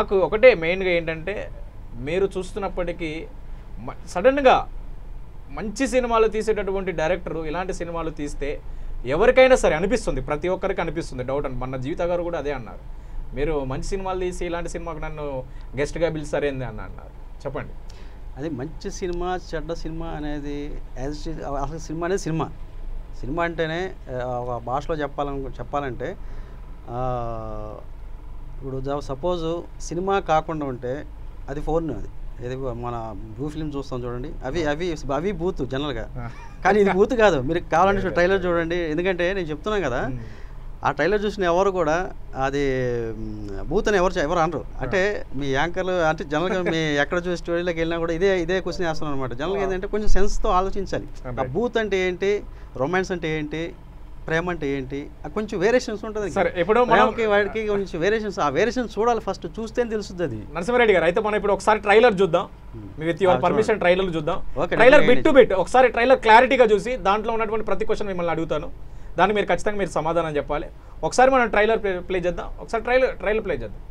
నాకు ఒకటే మెయిన్గా ఏంటంటే మీరు చూస్తున్నప్పటికీ సడన్గా మంచి సినిమాలు తీసేటటువంటి డైరెక్టరు ఇలాంటి సినిమాలు తీస్తే ఎవరికైనా సరే అనిపిస్తుంది, ప్రతి ఒక్కరికి అనిపిస్తుంది డౌట్ అని. మన జీవిత గారు కూడా అదే అన్నారు, మీరు మంచి సినిమాలు తీసి ఇలాంటి సినిమాకు నన్ను గెస్ట్గా పిలిచారేంది అని అన్నారు. చెప్పండి. అది మంచి సినిమా చెడ్డ సినిమా అనేది అసలు సినిమా అనేది సినిమా అంటేనే ఒక భాషలో చెప్పాలంటే ఇప్పుడు సపోజు సినిమా కాకుండా ఉంటే అది ఫోన్, అది ఏది మన బ్లూ ఫిల్మ్ చూస్తాం చూడండి, అవి బూత్ జనరల్గా. కానీ ఇది బూత్ కాదు. మీరు కావాలంటే ట్రైలర్ చూడండి. ఎందుకంటే నేను చెప్తున్నాను కదా, ఆ ట్రైలర్ చూసిన ఎవరు కూడా అది బూత్ అని ఎవరు అనరు. అంటే మీ యాంకర్లు అంటే జనరల్గా మీ ఎక్కడ చూసి స్టోరీలోకి వెళ్ళినా కూడా ఇదే క్వశ్చన్ వేస్తున్నాను అనమాట. జనరల్గా ఏంటంటే కొంచెం సెన్స్తో ఆలోచించాలి. ఆ బూత్ అంటే ఏంటి, రొమాన్స్ అంటే ఏంటి, ప్రేమ అంటే ఏంటి, కొంచెం వేరియేషన్స్ ఉంటుంది. వాడికి కొంచెం వేరియేషన్స్, ఆ వేరియేషన్స్ చూడాలి ఫస్ట్, చూస్తేనే తెలుస్తుంది అది. నరసింహారెడ్డి గారు, అయితే మనం ఇప్పుడు ఒకసారి ట్రైలర్ చూద్దాం, విత్ యువర్ పర్మిషన్ ట్రైలర్ చూద్దాం. ట్రైలర్ బిట్ టు బిట్ ఒకసారి ట్రైలర్ క్లారిటీగా చూసి దాంట్లో ఉన్నటువంటి ప్రతి క్వశ్చన్ మిమ్మల్ని అడుగుతాను, దాన్ని మీరు ఖచ్చితంగా మీరు సమాధానం చెప్పాలి. ఒకసారి మనం ట్రైలర్ ప్లే చేద్దాం. ఒకసారి ట్రైలర్ ప్లే చేద్దాం.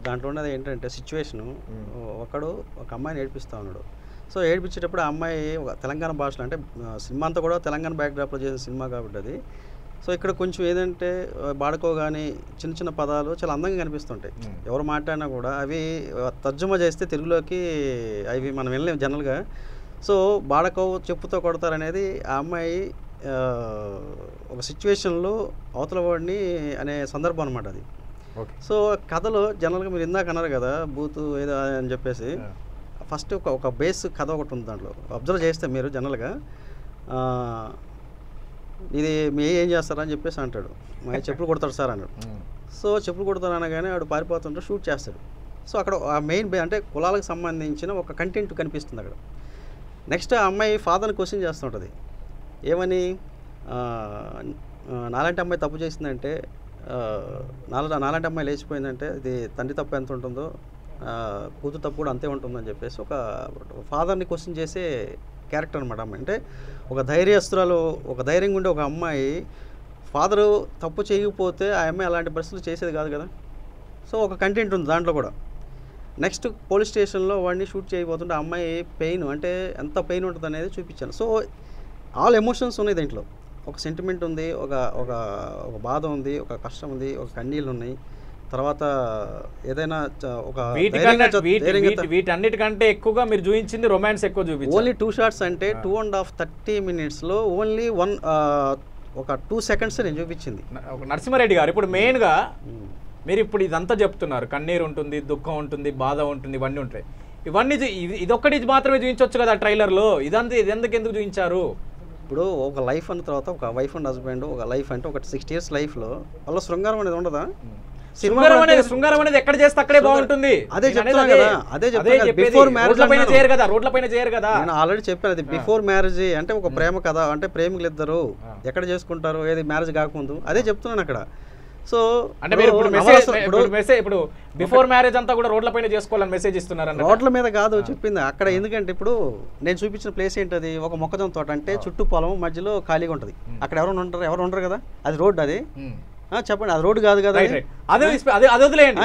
దాంట్లో ఉన్నది ఏంటంటే సిచ్యువేషను, ఒక అమ్మాయిని ఏడిపిస్తూ ఉన్నాడు. సో ఏడిపించేటప్పుడు ఆ అమ్మాయి తెలంగాణ భాషలో, అంటే సినిమా అంతా కూడా తెలంగాణ బ్యాక్డ్రాప్లో చేసిన సినిమా కాబట్టి అది. సో ఇక్కడ కొంచెం ఏదంటే బాడుకో కానీ చిన్న పదాలు చాలా అందంగా కనిపిస్తుంటాయి. ఎవరు మాట్లాడినా కూడా అవి తర్జుమా చేస్తే తెలుగులోకి అవి మనం వెళ్ళలేము జనరల్గా. సో బాడకో చెప్పుతో కొడతారనేది ఆ అమ్మాయి ఒక సిచ్యువేషన్లో అవతల వాడిని అనే సందర్భం అనమాట అది. సో కథలో జనరల్గా మీరు ఇందాక అన్నారు కదా బూతు ఏదో అని చెప్పేసి, ఫస్ట్ ఒక బేస్ కథ ఒకటి ఉంది. దాంట్లో అబ్జర్వ్ చేస్తే మీరు జనరల్గా ఇది మీ ఏం చేస్తారా అని చెప్పేసి అంటాడు. మా చెప్పులు కొడతాడు సార్ అన్నాడు. సో చెప్పులు కొడతారు అనగానే వాడు పారిపోతుంటే షూట్ చేస్తాడు. సో అక్కడ ఆ మెయిన్ అంటే కులాలకు సంబంధించిన ఒక కంటెంట్ కనిపిస్తుంది అక్కడ. నెక్స్ట్ ఆ అమ్మాయి ఫాదర్ని క్వశ్చన్ చేస్తుంటుంది, ఏమని, నాలాంటి అమ్మాయి తప్పు చేసిందంటే, నాలాంటి అమ్మాయి లేచిపోయిందంటే ఇది తండ్రి తప్పు ఎంత ఉంటుందో కూతురు తప్పు కూడా అంతే ఉంటుందని చెప్పేసి ఒక ఫాదర్ని క్వశ్చన్ చేసే క్యారెక్టర్ అనమాట అమ్మాయి. అంటే ఒక ధైర్యస్తురాలు, ఒక ధైర్యంగా ఉండే ఒక అమ్మాయి ఫాదరు తప్పు చేయకపోతే ఆ అమ్మాయి అలాంటి పరిస్థితులు చేసేది కాదు కదా. సో ఒక కంటెంట్ ఉంది దాంట్లో కూడా. నెక్స్ట్ పోలీస్ స్టేషన్లో వాడిని షూట్ చేయబోతుంటే ఆ అమ్మాయి పెయిన్, అంటే ఎంత పెయిన్ ఉంటుంది అనేది చూపించాను. సో ఆల్ ఎమోషన్స్ ఉన్నాయి దీంట్లో. ఒక సెంటిమెంట్ ఉంది, ఒక బాధ ఉంది, ఒక కష్టం ఉంది, ఒక కన్నీళ్ళు ఉన్నాయి. తర్వాత ఏదైనా ఒక వీటన్నిటికంటే ఎక్కువగా మీరు చూపించింది రొమాన్స్ ఎక్కువ చూపించారు. ఓన్లీ 2 షార్ట్స్ అంటే 2.5 30 minutesలో ఓన్లీ ఒక 2 seconds నేను చూపించింది. నరసింహారెడ్డి గారు, ఇప్పుడు మెయిన్గా మీరు ఇప్పుడు ఇదంతా చెప్తున్నారు, కన్నీరు ఉంటుంది, దుఃఖం ఉంటుంది, బాధ ఉంటుంది, ఇవన్నీ ఉంటాయి. ఇవన్నీ ఇదొక్కటి మాత్రమే చూపించవచ్చు కదా ట్రైలర్లో, ఎందుకు చూపించారు? ఇప్పుడు ఒక లైఫ్ అన్న తర్వాత ఒక వైఫ్ అండ్ హస్బెండ్, ఒక లైఫ్ అంటే ఒక 60 years లైఫ్లో వాళ్ళ శృంగారం అనేది ఉండదా? శృంగారం అనేది ఎక్కడ చేస్తే అక్కడే బాగుంటుంది. అదే చెప్తున్నా కదా, బిఫోర్ మ్యారేజ్ చేయరు కదా, రోడ్ల చేయరు కదా. నేను ఆల్రెడీ చెప్పాను, అది బిఫోర్ మ్యారేజ్ అంటే ఒక ప్రేమ కథ, అంటే ప్రేమికులు ఇద్దరు ఎక్కడ చేసుకుంటారు, ఏది మ్యారేజ్ కాకముందు, అదే చెప్తున్నాను అక్కడ. సో అంటే ఇప్పుడు బిఫోర్ మ్యారేజ్ అంతా కూడా రోడ్ల పైన చేసుకోవాలని మెసేజ్ ఇస్తున్నారు. రోడ్ల మీద కాదు చెప్పింది అక్కడ. ఎందుకంటే ఇప్పుడు నేను చూపించిన ప్లేస్ ఏంటది, ఒక మొక్కజొన్న తోట, అంటే చుట్టూ పొలం మధ్యలో ఖాళీగా ఉంటుంది. అక్కడ ఎవరు ఉండరు కదా, అది రోడ్డు. అది చెప్పండి, అది రోడ్డు కాదు కదా.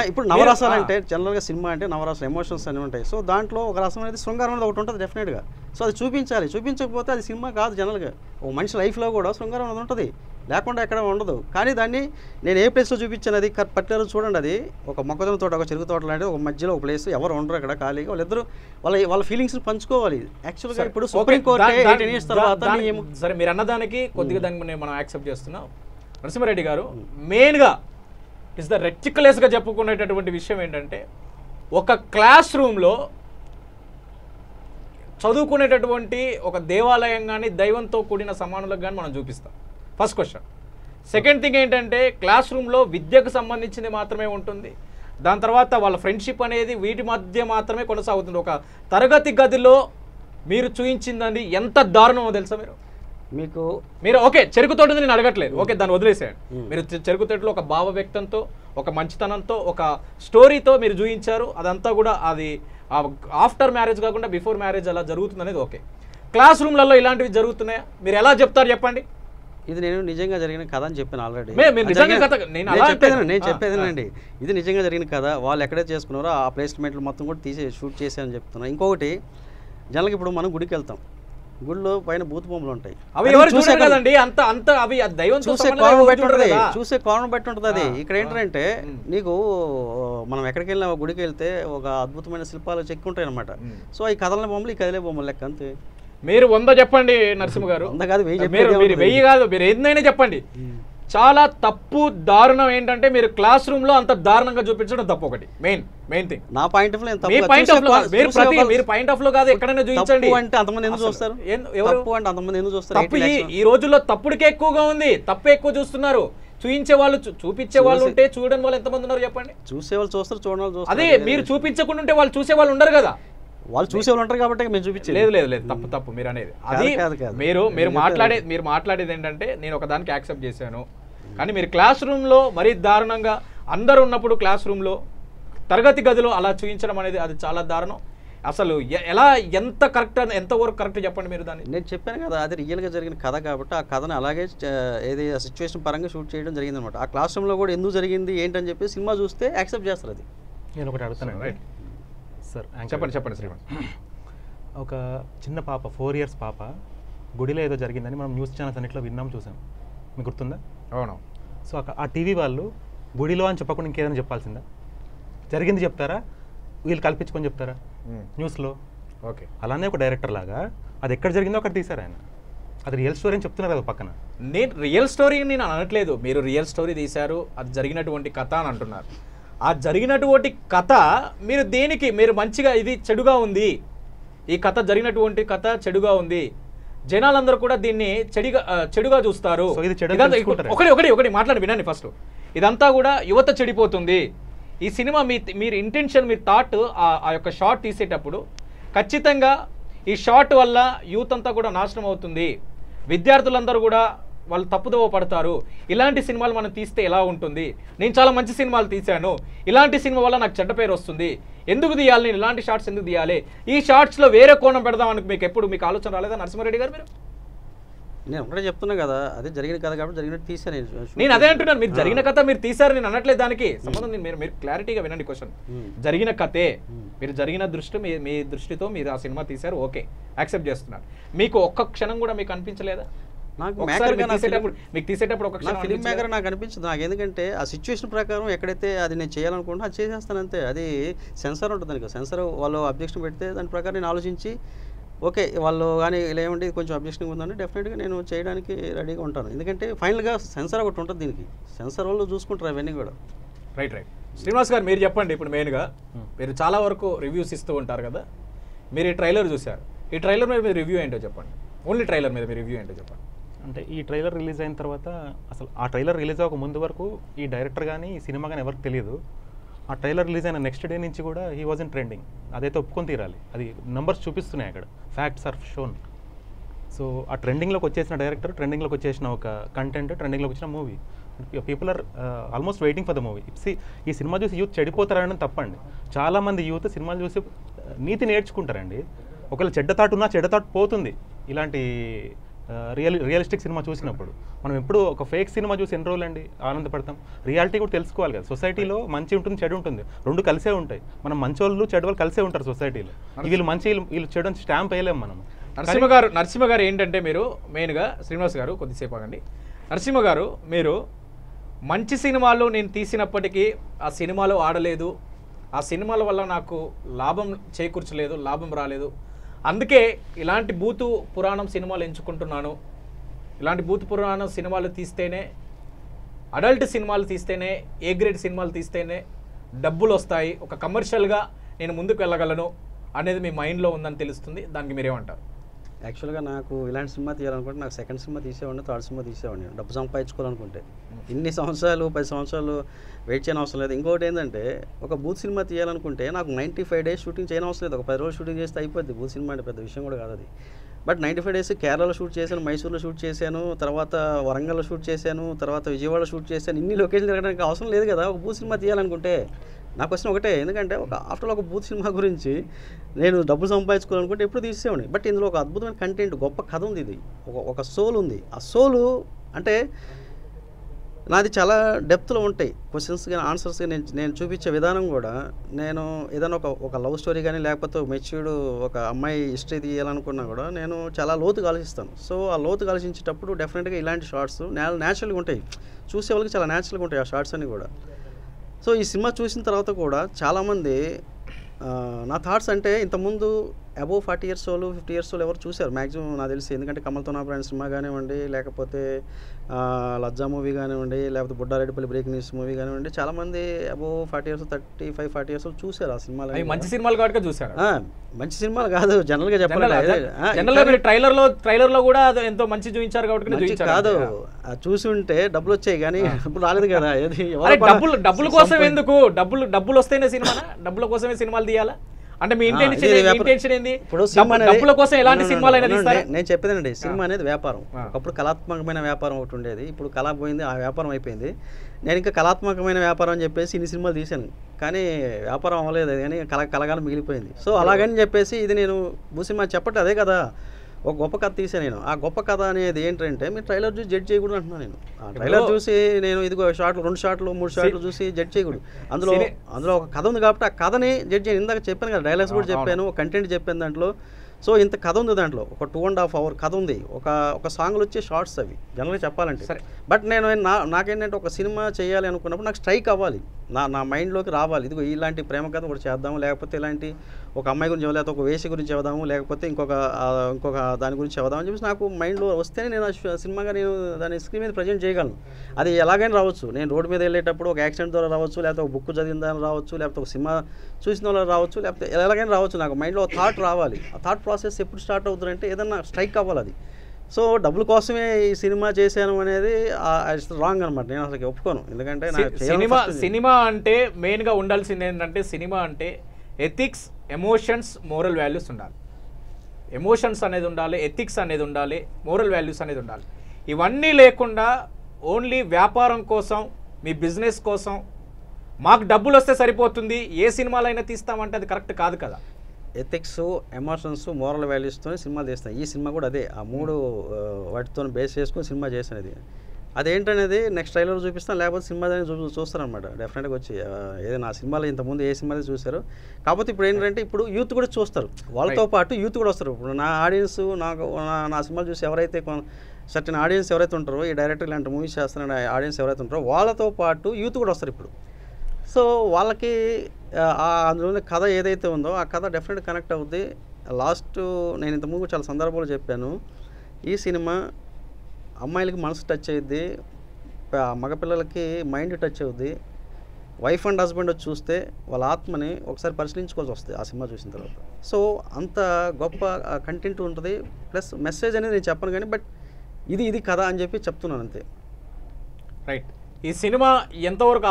ఇప్పుడు నవరసాలు అంటే జనరల్గా సినిమా అంటే నవరసాలు, ఎమోషన్స్ అన్నీ ఉంటాయి. సో దాంట్లో ఒక రసం అనేది శృంగారం అనేది ఒకటి ఉంటుంది డెఫినెట్గా. సో అది చూపించాలి, చూపించకపోతే అది సినిమా కాదు. జనరల్గా ఒక మనిషి లైఫ్లో కూడా శృంగారం అనేది ఉంటుంది, లేకుండా ఎక్కడ ఉండదు. కానీ దాన్ని నేను ఏ ప్లేస్లో చూపించాను అది పర్టికులర్ చూడండి. అది ఒక మొక్కజొన్న తోట, ఒక చెరుకు తోట లాంటిది, ఒక మధ్యలో ఒక ప్లేస్, ఎవరు ఉండరు అక్కడ ఖాళీగా. వాళ్ళిద్దరు వాళ్ళ ఫీలింగ్స్ పంచుకోవాలి. యాక్చువల్గా ఇప్పుడు సుప్రీంకోర్టు 18 years తర్వాత సరే మీరు అన్నదానికి కొద్దిగా దాన్ని మనం యాక్సెప్ట్ చేస్తున్నాం. నరసింహారెడ్డి గారు, మెయిన్గా ఇస్ ద రెటిక్యులస్గా చెప్పుకునేటటువంటి విషయం ఏంటంటే, ఒక క్లాస్ రూమ్లో చదువుకునేటటువంటి ఒక దేవాలయం కానీ దైవంతో కూడిన సమానులకు కానీ మనం చూపిస్తాం. First question. సెకండ్ థింగ్ ఏంటంటే, క్లాస్ రూమ్లో విద్యకు సంబంధించింది మాత్రమే ఉంటుంది. దాని తర్వాత వాళ్ళ ఫ్రెండ్షిప్ అనేది వీటి మధ్య మాత్రమే కొనసాగుతుంది. ఒక తరగతి గదిలో మీరు చూపించిందని ఎంత దారుణమో తెలుసా? మీరు ఓకే చెరుకు తోటని నేను అడగట్లేదు, ఓకే దాన్ని వదిలేసేయండి. మీరు చెరుకు తోటలో ఒక భావ వ్యక్తంతో, ఒక మంచితనంతో, ఒక స్టోరీతో మీరు చూపించారు. అదంతా కూడా అది ఆఫ్టర్ మ్యారేజ్ కాకుండా బిఫోర్ మ్యారేజ్ అలా జరుగుతుంది అనేది ఓకే. క్లాస్ రూమ్లలో ఇలాంటివి జరుగుతున్నాయా? మీరు ఎలా చెప్తారు చెప్పండి. ఇది నేను నిజంగా జరిగిన కథ అని చెప్పాను ఆల్రెడీ. మీరు నిజంగా కథ నేను చెప్పేదేనండి, ఇది నిజంగా జరిగిన కథ. వాళ్ళు ఎక్కడైతే చేసుకున్నారో ఆ ప్లేస్మెంట్లు మొత్తం కూడా షూట్ చేశారని చెప్తున్నా. ఇంకొకటి, జనరల్గా ఇప్పుడు మనం గుడికి వెళ్తాం, గుడిలో పైన బూత్ బొమ్మలు ఉంటాయి, అవి ఎవరు చూసే కదండి, అంత అంత అవి దైవం చూసే కోణం బట్టి ఉంటుంది, చూసే కోణం బట్టి ఉంటుంది. అది ఇక్కడ ఏంటంటే నీకు మనం ఎక్కడికి వెళ్ళినా గుడికి వెళ్తే ఒక అద్భుతమైన శిల్పాలు చెక్కి ఉంటాయి అనమాట. సో ఈ కథల బొమ్మలు ఈ కదిలే బొమ్మలు లెక్క అంతే. మీరు 100 చెప్పండి నరసింహ గారు, 100 కాదు, మీరు 1000 కాదు, మీరు ఏదైనా చెప్పండి. చాలా తప్పు దారుణం ఏంటంటే మీరు క్లాస్ రూమ్ లో అంత దారుణంగా చూపించడం తప్పు. ఒకటి మెయిన్ థింగ్ నా పాయింట్ ఆఫ్ మీరు పాయింట్ ఆఫ్ లో కాదు, ఎక్కడైనా చూపించండి. అంటే అంతమంది ఎందుకు చూస్తారు? తప్పు అంటే అంతమంది ఎందుకు చూస్తారు? తప్పు ఈ రోజుల్లో తప్పుడికే ఎక్కువగా ఉంది, తప్పు ఎక్కువ చూస్తున్నారు. చూపించే వాళ్ళు చూపించే వాళ్ళు ఉంటే చూడని వాళ్ళు ఎంతమంది ఉన్నారు చెప్పండి? చూసే వాళ్ళు చూస్తారు, చూడని వాళ్ళు చూస్తారు. అదే మీరు చూపించకుండా ఉంటే వాళ్ళు చూసే వాళ్ళు ఉండరు కదా. వాళ్ళు చూసేవాళ్ళు ఉంటారు కాబట్టి మేము చూపించేది లేదు తప్పు మీరు అనేది. అది మీరు మాట్లాడేది ఏంటంటే నేను ఒకదానికి యాక్సెప్ట్ చేశాను, కానీ మీరు క్లాస్ రూమ్లో మరీ దారుణంగా అందరు ఉన్నప్పుడు క్లాస్ రూమ్లో తరగతి గదిలో అలా చూపించడం అనేది అది చాలా దారుణం. అసలు ఎలా ఎంతవరకు కరెక్ట్ చెప్పండి మీరు దాన్ని. నేను చెప్పాను కదా, అది రియల్గా జరిగిన కథ కాబట్టి ఆ కథను అలాగే ఏది సిచ్యువేషన్ పరంగా షూట్ చేయడం జరిగింది అనమాట. ఆ క్లాస్ రూమ్లో కూడా ఎందుకు జరిగింది ఏంటని చెప్పి సినిమా చూస్తే యాక్సెప్ట్ చేస్తారు. అది నేను ఒకటి అడుగుతాను సార్, చెప్పండి శ్రీమాన్. ఒక చిన్న పాప 4 years పాప గుడిలో ఏదో జరిగిందని మనం న్యూస్ ఛానల్స్ అన్నింటిలో విన్నాం, చూసాం. మీకు గుర్తుందా? అవును. సో ఆ టీవీ వాళ్ళు గుడిలో అని చెప్పకుండా ఇంకేదైనా చెప్పాల్సిందా? జరిగింది చెప్తారా, వీళ్ళు కల్పించుకొని చెప్తారా న్యూస్లో? ఓకే. అలానే ఒక డైరెక్టర్ లాగా అది ఎక్కడ జరిగిందో అక్కడ తీశారు ఆయన. అది రియల్ స్టోరీ అని చెప్తున్నారు కదా పక్కన. నేను రియల్ స్టోరీ నేను అనట్లేదు, మీరు రియల్ స్టోరీ తీశారు, అది జరిగినటువంటి కథ అని అంటున్నారు. ఆ జరిగినటువంటి కథ మీరు దేనికి, మీరు మంచిగా ఇది చెడుగా ఉంది, ఈ కథ జరిగినటువంటి కథ చెడుగా ఉంది, జనాలందరూ కూడా దీన్ని చెడుగా చూస్తారు. ఒకటి మాట్లాడి వినండి ఫస్ట్. ఇదంతా కూడా యువత చెడిపోతుంది. ఈ సినిమా మీరు ఇంటెన్షన్, మీ థాట్, ఆ యొక్క షార్ట్ తీసేటప్పుడు ఖచ్చితంగా ఈ షార్ట్ వల్ల యూత్ అంతా కూడా నాశనం అవుతుంది, విద్యార్థులందరూ కూడా వాళ్ళు తప్పుదోవ పడతారు, ఇలాంటి సినిమాలు మనం తీస్తే ఎలా ఉంటుంది, నేను చాలా మంచి సినిమాలు తీశాను, ఇలాంటి సినిమా వల్ల నాకు చెడ్డ పేరు వస్తుంది, ఎందుకు తీయాలి, నేను ఇలాంటి షార్ట్స్ ఎందుకు తీయాలి, ఈ షార్ట్స్లో వేరే కోణం పెడదామని మీకు ఆలోచన రాలేదా నరసింహారెడ్డి గారు? మీరు నేను ఒకటే చెప్తున్నా కదా, అదే జరిగిన కథ కాబట్టి జరిగినట్టు తీసాను. నేను అదే అంటున్నాను, మీరు జరిగిన కథ మీరు తీశారు, నేను అనట్లేదు దానికి సంబంధం. మీరు క్లారిటీగా వినండి క్వశ్చన్. జరిగిన కథే, మీరు జరిగిన మీ దృష్టితో మీరు ఆ సినిమా తీశారు, ఓకే, యాక్సెప్ట్ చేస్తున్నారు. మీకు ఒక్క క్షణం కూడా మీకు అనిపించలేదా? నాకు తీసేటప్పుడు ఒక ఫిల్మ్ మేకర్ నాకు అనిపించదు. నాకు ఎందుకంటే ఆ సిచ్యువేషన్ ప్రకారం ఎక్కడైతే అది నేను చేయాలనుకుంటున్నా అది చేసేస్తాను అంతే. అది సెన్సార్ ఉంటుంది దానికి, సెన్సార్ వాళ్ళు అబ్జెక్షన్ పెడితే దాని ప్రకారం నేను ఆలోచించి ఓకే వాళ్ళు కానీ ఇలా ఏమంటే కొంచెం అబ్జెక్షన్ ఉందని డెఫినెట్గా నేను చేయడానికి రెడీగా ఉంటాను. ఎందుకంటే ఫైనల్గా సెన్సార్ ఒకటి ఉంటుంది దీనికి, సెన్సార్ వాళ్ళు చూసుకుంటారు అవన్నీ కూడా. రైట్. శ్రీనివాస్ గారు మీరు చెప్పండి. ఇప్పుడు మెయిన్గా మీరు చాలా వరకు రివ్యూస్ ఇస్తూ ఉంటారు కదా, మీరు ఈ ట్రైలర్ చూశారు, ఈ ట్రైలర్ మీద మీరు రివ్యూ ఏంటో చెప్పండి. ఓన్లీ ట్రైలర్ మీద మీరు రివ్యూ ఏంటో చెప్పండి. అంటే ఈ ట్రైలర్ రిలీజ్ అయిన తర్వాత అసలు ఆ ట్రైలర్ రిలీజ్ అవ్వక ముందు వరకు ఈ డైరెక్టర్ కానీ ఈ సినిమా కానీ ఎవరికి తెలియదు. ఆ ట్రైలర్ రిలీజ్ అయిన నెక్స్ట్ డే నుంచి కూడా హీ వాజ్ ఇన్ ట్రెండింగ్. అదైతే ఒప్పుకొని తీరాలి, అది నెంబర్స్ చూపిస్తున్నాయి అక్కడ, ఫ్యాక్ట్స్ ఆర్ షోన్. సో ఆ ట్రెండింగ్లోకి వచ్చేసిన డైరెక్టర్, ట్రెండింగ్లోకి వచ్చేసిన ఒక కంటెంట్, ట్రెండింగ్లోకి వచ్చిన movie, people are almost waiting for the movie. ఈ సినిమా చూసి యూత్ చెడిపోతారని తప్పండి. చాలామంది యూత్ సినిమాలు చూసి నీతి నేర్చుకుంటారండి. ఒకవేళ చెడ్డ థాట్ ఉన్నా చెడ్డ థాట్ పోతుంది ఇలాంటి రియలిస్టిక్ సినిమా చూసినప్పుడు. మనం ఎప్పుడు ఒక ఫేక్ సినిమా చూసి ఎన్ని రోజులండి ఆనందపడతాం? రియాలిటీ కూడా తెలుసుకోవాలి కదా. సొసైటీలో మంచి ఉంటుంది, చెడు ఉంటుంది, రెండు కలిసే ఉంటాయి. మనం మంచోళ్ళు చెడ్డవాళ్ళు కలిసే ఉంటారు సొసైటీలో. వీళ్ళు మంచి వీళ్ళు చెడు అని స్టాంప్ వేయలేము మనం. నరసింహ గారు ఏంటంటే మీరు మెయిన్గా శ్రీనివాస్ గారు కొద్దిసేపు ఆగండి. నరసింహ గారు మీరు మంచి సినిమాలు నేను తీసినప్పటికీ ఆ సినిమాలో ఆడలేదు, ఆ సినిమాల వల్ల నాకు లాభం చేకూర్చలేదు, లాభం రాలేదు, అందుకే ఇలాంటి బూతు పురాణం సినిమాలు ఎంచుకుంటున్నాను. ఇలాంటి బూతు పురాణం సినిమాలు తీస్తేనే, అడల్ట్ సినిమాలు తీస్తేనే, ఏ గ్రేడ్ సినిమాలు తీస్తేనే డబ్బులు వస్తాయి, ఒక కమర్షియల్గా నేను ముందుకు వెళ్ళగలను అనేది మీ మైండ్లో ఉందని తెలుస్తుంది. దానికి మీరేమంటారు? యాక్చువల్గా నాకు ఇలాంటి సినిమా తీయాలనుకుంటే నాకు సెకండ్ సినిమా తీసేవాడిని, థర్డ్ సినిమా తీసేవాడిని. డబ్బు సంపాదించుకోవాలనుకుంటే ఇన్ని సంవత్సరాలు 10 సంవత్సరాలు వెయిట్ చేయని అవసరం లేదు. ఇంకోటి ఏంటంటే ఒక బూత్ సినిమా తీయాలనుకుంటే నాకు 95 days షూటింగ్ చేయని అవసరం లేదు. ఒక 10 రోజులు షూటింగ్ చేస్తే అయిపోద్ది. బూత్ సినిమా అంటే పెద్ద విషయం కూడా కాదు అది. బట్ 95 days కేరళలో షూట్ చేశాను, మైసూర్లో షూట్ చేశాను, తర్వాత వరంగల్లో షూట్ చేశాను, తర్వాత విజయవాడలో షూట్ చేశాను. ఇన్ని లొకేషన్ తిరగడానికి అవసరం లేదు కదా ఒక బూత్ సినిమా తీయాలనుకుంటే. నా క్వశ్చన్ ఒకటే, ఎందుకంటే ఆఫ్టర్ ఒక బూత్ సినిమా గురించి నేను డబ్బులు సంపాదించుకోవాలనుకుంటే ఎప్పుడు తీసేవాడిని. బట్ ఇందులో ఒక అద్భుతమైన కంటెంట్, గొప్ప కథ ఉంది, ఇది ఒక సోల్ ఉంది. ఆ సోలు అంటే నాది చాలా డెప్త్లో ఉంటాయి క్వశ్చన్స్ కానీ ఆన్సర్స్ కానీ నేను చూపించే విధానం కూడా నేను ఏదైనా ఒక లవ్ స్టోరీ కానీ లేకపోతే మెచ్యూర్డ్ ఒక అమ్మాయి హిస్టరీ తీయాలనుకున్నా కూడా నేను చాలా లోతుగా ఆలోచిస్తాను. సో ఆ లోతుగా ఆలోచించేటప్పుడు డెఫినెట్గా ఇలాంటి షార్ట్స్ న్యాచురల్గా ఉంటాయి, చూసే వాళ్ళకి చాలా న్యాచురల్గా ఉంటాయి ఆ షార్ట్స్ అన్నీ కూడా. సో ఈ సినిమా చూసిన తర్వాత కూడా చాలామంది నా థాట్స్ అంటే ఇంతకుముందు అబోవ్ 40 years వాళ్ళు 50 years వాళ్ళు ఎవరు చూశారు మ్యాక్సిమం నాకు తెలిసి. ఎందుకంటే కమల్తో నా ఫ్రెండ్స్ సినిమా కానివ్వండి, లేకపోతే లజ్జా మూవీ కానివ్వండి, లేకపోతే బుడ్డారెడ్డిపల్లి బ్రేక్ న్యూస్ మూవీ కానివ్వండి, చాలామంది అబోవ్ 40 years 35-40 years వాళ్ళు చూశారు ఆ సినిమాలు. మంచి సినిమాలు కాబట్టి చూశారు. మంచి సినిమాలు కాదు, జనరల్గా చెప్పాలి. ట్రైలర్లో కూడా ఎంతో మంచి చూపించారు కాబట్టి కాదు, చూసి ఉంటే డబ్బులు వచ్చాయి కానీ డబ్బులు రాలేదు కదా. డబ్బుల కోసం ఎందుకు? డబ్బులు వస్తేనే సినిమా, డబ్బుల కోసమే సినిమాలు తీయాలా అంటే మీ ఇంటెన్షన్ ఏంది? ఇప్పుడు డబ్బుల కోసం ఎలాంటి సినిమాలు అయినా తీస్తారా? నేను చెప్పేదండి, సినిమా అనేది వ్యాపారం. ఒకప్పుడు కళాత్మకమైన వ్యాపారం ఒకటి ఉండేది, ఇప్పుడు కళ పోయింది, ఆ వ్యాపారం అయిపోయింది. నేను ఇంకా కళాత్మకమైన వ్యాపారం అని చెప్పేసి ఇన్ని సినిమాలు తీశాను, కానీ వ్యాపారం అవ్వలేదు, అది కానీ కలగాలం మిగిలిపోయింది. సో అలాగని చెప్పేసి ఇది నేను సినిమా చెప్పట్లేదు, అదే కదా ఒక గొప్ప కథ తీసాను నేను. ఆ గొప్ప కథ అనేది ఏంటంటే మీరు ట్రైలర్ చూసి జడ్జ్ చేయకూడదు అంటున్నాను నేను. ఆ ట్రైలర్ చూసి నేను ఇదిగో షార్ట్లు 2 షార్ట్లు 3 షార్ట్లు చూసి జడ్జ్ చేయకూడదు. అందులో ఒక కథ ఉంది కాబట్టి ఆ కథని జడ్జ్ చేయను. ఇందాక చెప్పాను కదా, డైలాగ్స్ కూడా చెప్పాను, కంటెంట్ చెప్పాను దాంట్లో. సో ఇంత కథ ఉంది దాంట్లో, ఒక 2.5 hour కథ ఉంది, ఒక సాంగ్లు వచ్చే షార్ట్స్ అవి జనరల్గా చెప్పాలంటే. బట్ నేను నాకేంటంటే ఒక సినిమా చేయాలి అనుకున్నప్పుడు నాకు స్ట్రైక్ అవ్వాలి, నా మైండ్లోకి రావాలి, ఇదిగో ఇలాంటి ప్రేమ కథ ఒకటి చేద్దాము, లేకపోతే ఇలాంటి ఒక అమ్మాయి గురించి లేకపోతే ఒక వేష గురించి చెబుదాము, లేకపోతే ఇంకొక దాని గురించి చెబుదాము అని చెప్పేసి నాకు మైండ్లో వస్తేనే నేను సినిమాగా నేను దాన్ని స్క్రీన్ మీద ప్రజెంట్ చేయగలను. అది ఎలాగైనా రావచ్చు, నేను రోడ్డు మీద వెళ్ళేటప్పుడు ఒక యాక్సిడెంట్ ద్వారా రావచ్చు, లేకపోతే ఒక బుక్ చదివిన ద్వారా రావచ్చు, లేకపోతే ఒక సినిమా చూసిన వాళ్ళు రావచ్చు, లేకపోతే ఎలాగైనా రావచ్చు. నాకు మైండ్లో ఒక థాట్ రావాలి. ఆ థాట్ ప్రాసెస్ ఎప్పుడు స్టార్ట్ అవుతుందంటే ఏదన్నా స్ట్రైక్ అవ్వాలి. అది సో డబ్బుల కోసమే ఈ సినిమా చేశాను అనేది రాంగ్ అనమాట, నేను అసలు ఒప్పుకోను. ఎందుకంటే సినిమా అంటే మెయిన్గా ఉండాల్సింది ఏంటంటే, సినిమా అంటే ఎథిక్స్, ఎమోషన్స్, మోరల్ వాల్యూస్ ఉండాలి. ఎమోషన్స్ అనేది ఉండాలి, ఎథిక్స్ అనేది ఉండాలి, మోరల్ వాల్యూస్ అనేది ఉండాలి. ఇవన్నీ లేకుండా ఓన్లీ వ్యాపారం కోసం, మీ బిజినెస్ కోసం మాకు డబ్బులు వస్తే సరిపోతుంది, ఏ సినిమాలైనా తీస్తామంటే అది కరెక్ట్ కాదు కదా. ఎథిక్స్, ఎమోషన్స్, మోరల్ వాల్యూస్తో సినిమాలు తీస్తాను. ఈ సినిమా కూడా అదే, ఆ 3 వాటితో బేస్ చేసుకుని సినిమా చేసినది. అదేంటనేది నెక్స్ట్ ట్రైలర్ చూపిస్తాను, లేకపోతే సినిమా చూస్తారనమాట డెఫినెట్గా వచ్చి. ఏదైనా ఆ సినిమాలో ఇంతకుముందు ఏ సినిమాలు చూశారు. కాకపోతే ఇప్పుడు ఏంటంటే ఇప్పుడు యూత్ కూడా చూస్తారు, వాళ్ళతో పాటు యూత్ కూడా వస్తారు. ఇప్పుడు నా ఆడియన్స్, నా సినిమాలు చూసి ఎవరైతే సర్టెన్ ఆడియన్స్ ఎవరైతే ఉంటారో, ఈ డైరెక్టర్ ఇలాంటి మూవీస్ చేస్తున్న ఆడియన్స్ ఎవరైతే ఉంటారో వాళ్ళతో పాటు యూత్ కూడా వస్తారు ఇప్పుడు. సో వాళ్ళకి అందులో కథ ఏదైతే ఉందో ఆ కథ డెఫినెట్ కనెక్ట్ అవుద్ది. లాస్ట్ నేను ఇంతకుముందు చాలా సందర్భాలు చెప్పాను, ఈ సినిమా అమ్మాయిలకి మనసు టచ్ అయ్యిద్ది, మగపిల్లలకి మైండ్ టచ్ అవుద్ది. వైఫ్ అండ్ హస్బెండ్ వచ్చి చూస్తే వాళ్ళ ఆత్మని ఒకసారి పరిశీలించుకోవాల్సి వస్తుంది ఆ సినిమా చూసిన తర్వాత. సో అంత గొప్ప కంటెంట్ ఉంటుంది, ప్లస్ మెసేజ్ అనేది నేను చెప్పను కానీ, బట్ ఇది కథ అని చెప్పి చెప్తున్నాను అంతే. రైట్. ఈ సినిమా ఎంతవరకు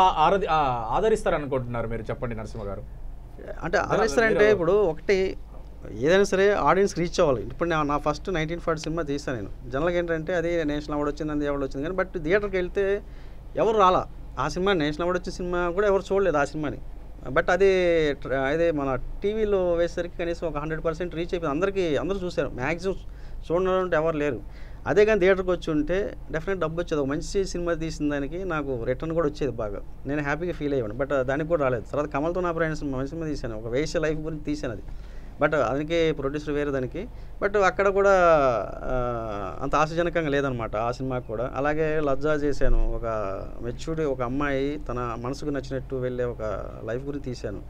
ఆదరిస్తారనుకుంటున్నారు మీరు, చెప్పండి నరసింహ గారు. అంటే ఆదరిస్తారంటే ఇప్పుడు ఒకటి ఏదైనా సరే ఆడియన్స్ రీచ్ అవ్వాలి. ఇప్పుడు నా ఫస్ట్ 1940 సినిమా తీసాను నేను. జనరల్గా ఏంటంటే అది నేషనల్ అవార్డు వచ్చింది, అది అవార్డు వచ్చింది కానీ, బట్ థియేటర్కి వెళ్తే ఎవరు రాలా. ఆ సినిమా నేషనల్ అవార్డు వచ్చిన సినిమా కూడా ఎవరు చూడలేదు ఆ సినిమాని. బట్ అది మన టీవీలో వేసేసరికి కనీసం ఒక 100% రీచ్ అయిపోయింది. అందరూ చూశారు, మ్యాక్సిమం చూడాలంటే ఎవరు లేరు. అదే కానీ థియేటర్కి వచ్చి ఉంటే డెఫినెట్ డబ్బు వచ్చేది. ఒక మంచి సినిమా తీసిన దానికి నాకు రిటర్న్ కూడా వచ్చేది బాగా, నేను హ్యాపీగా ఫీల్ అయ్యాను. బట్ దానికి కూడా రాలేదు. తర్వాత కమల్తో నా ఫ్రెండ్స్ మంచి సినిమా తీశాను, ఒక వేశ్య లైఫ్ గురించి తీశాను అది. బట్ దానికి ప్రొడ్యూసర్ వేరే దానికి, బట్ అక్కడ కూడా అంత ఆశాజనకంగా లేదనమాట ఆ సినిమాకి కూడా. అలాగే లజ్జా చేశాను, ఒక మెచ్యూర్డ్ ఒక అమ్మాయి తన మనసుకు నచ్చినట్టు వెళ్ళే ఒక లైఫ్ గురించి తీశాను.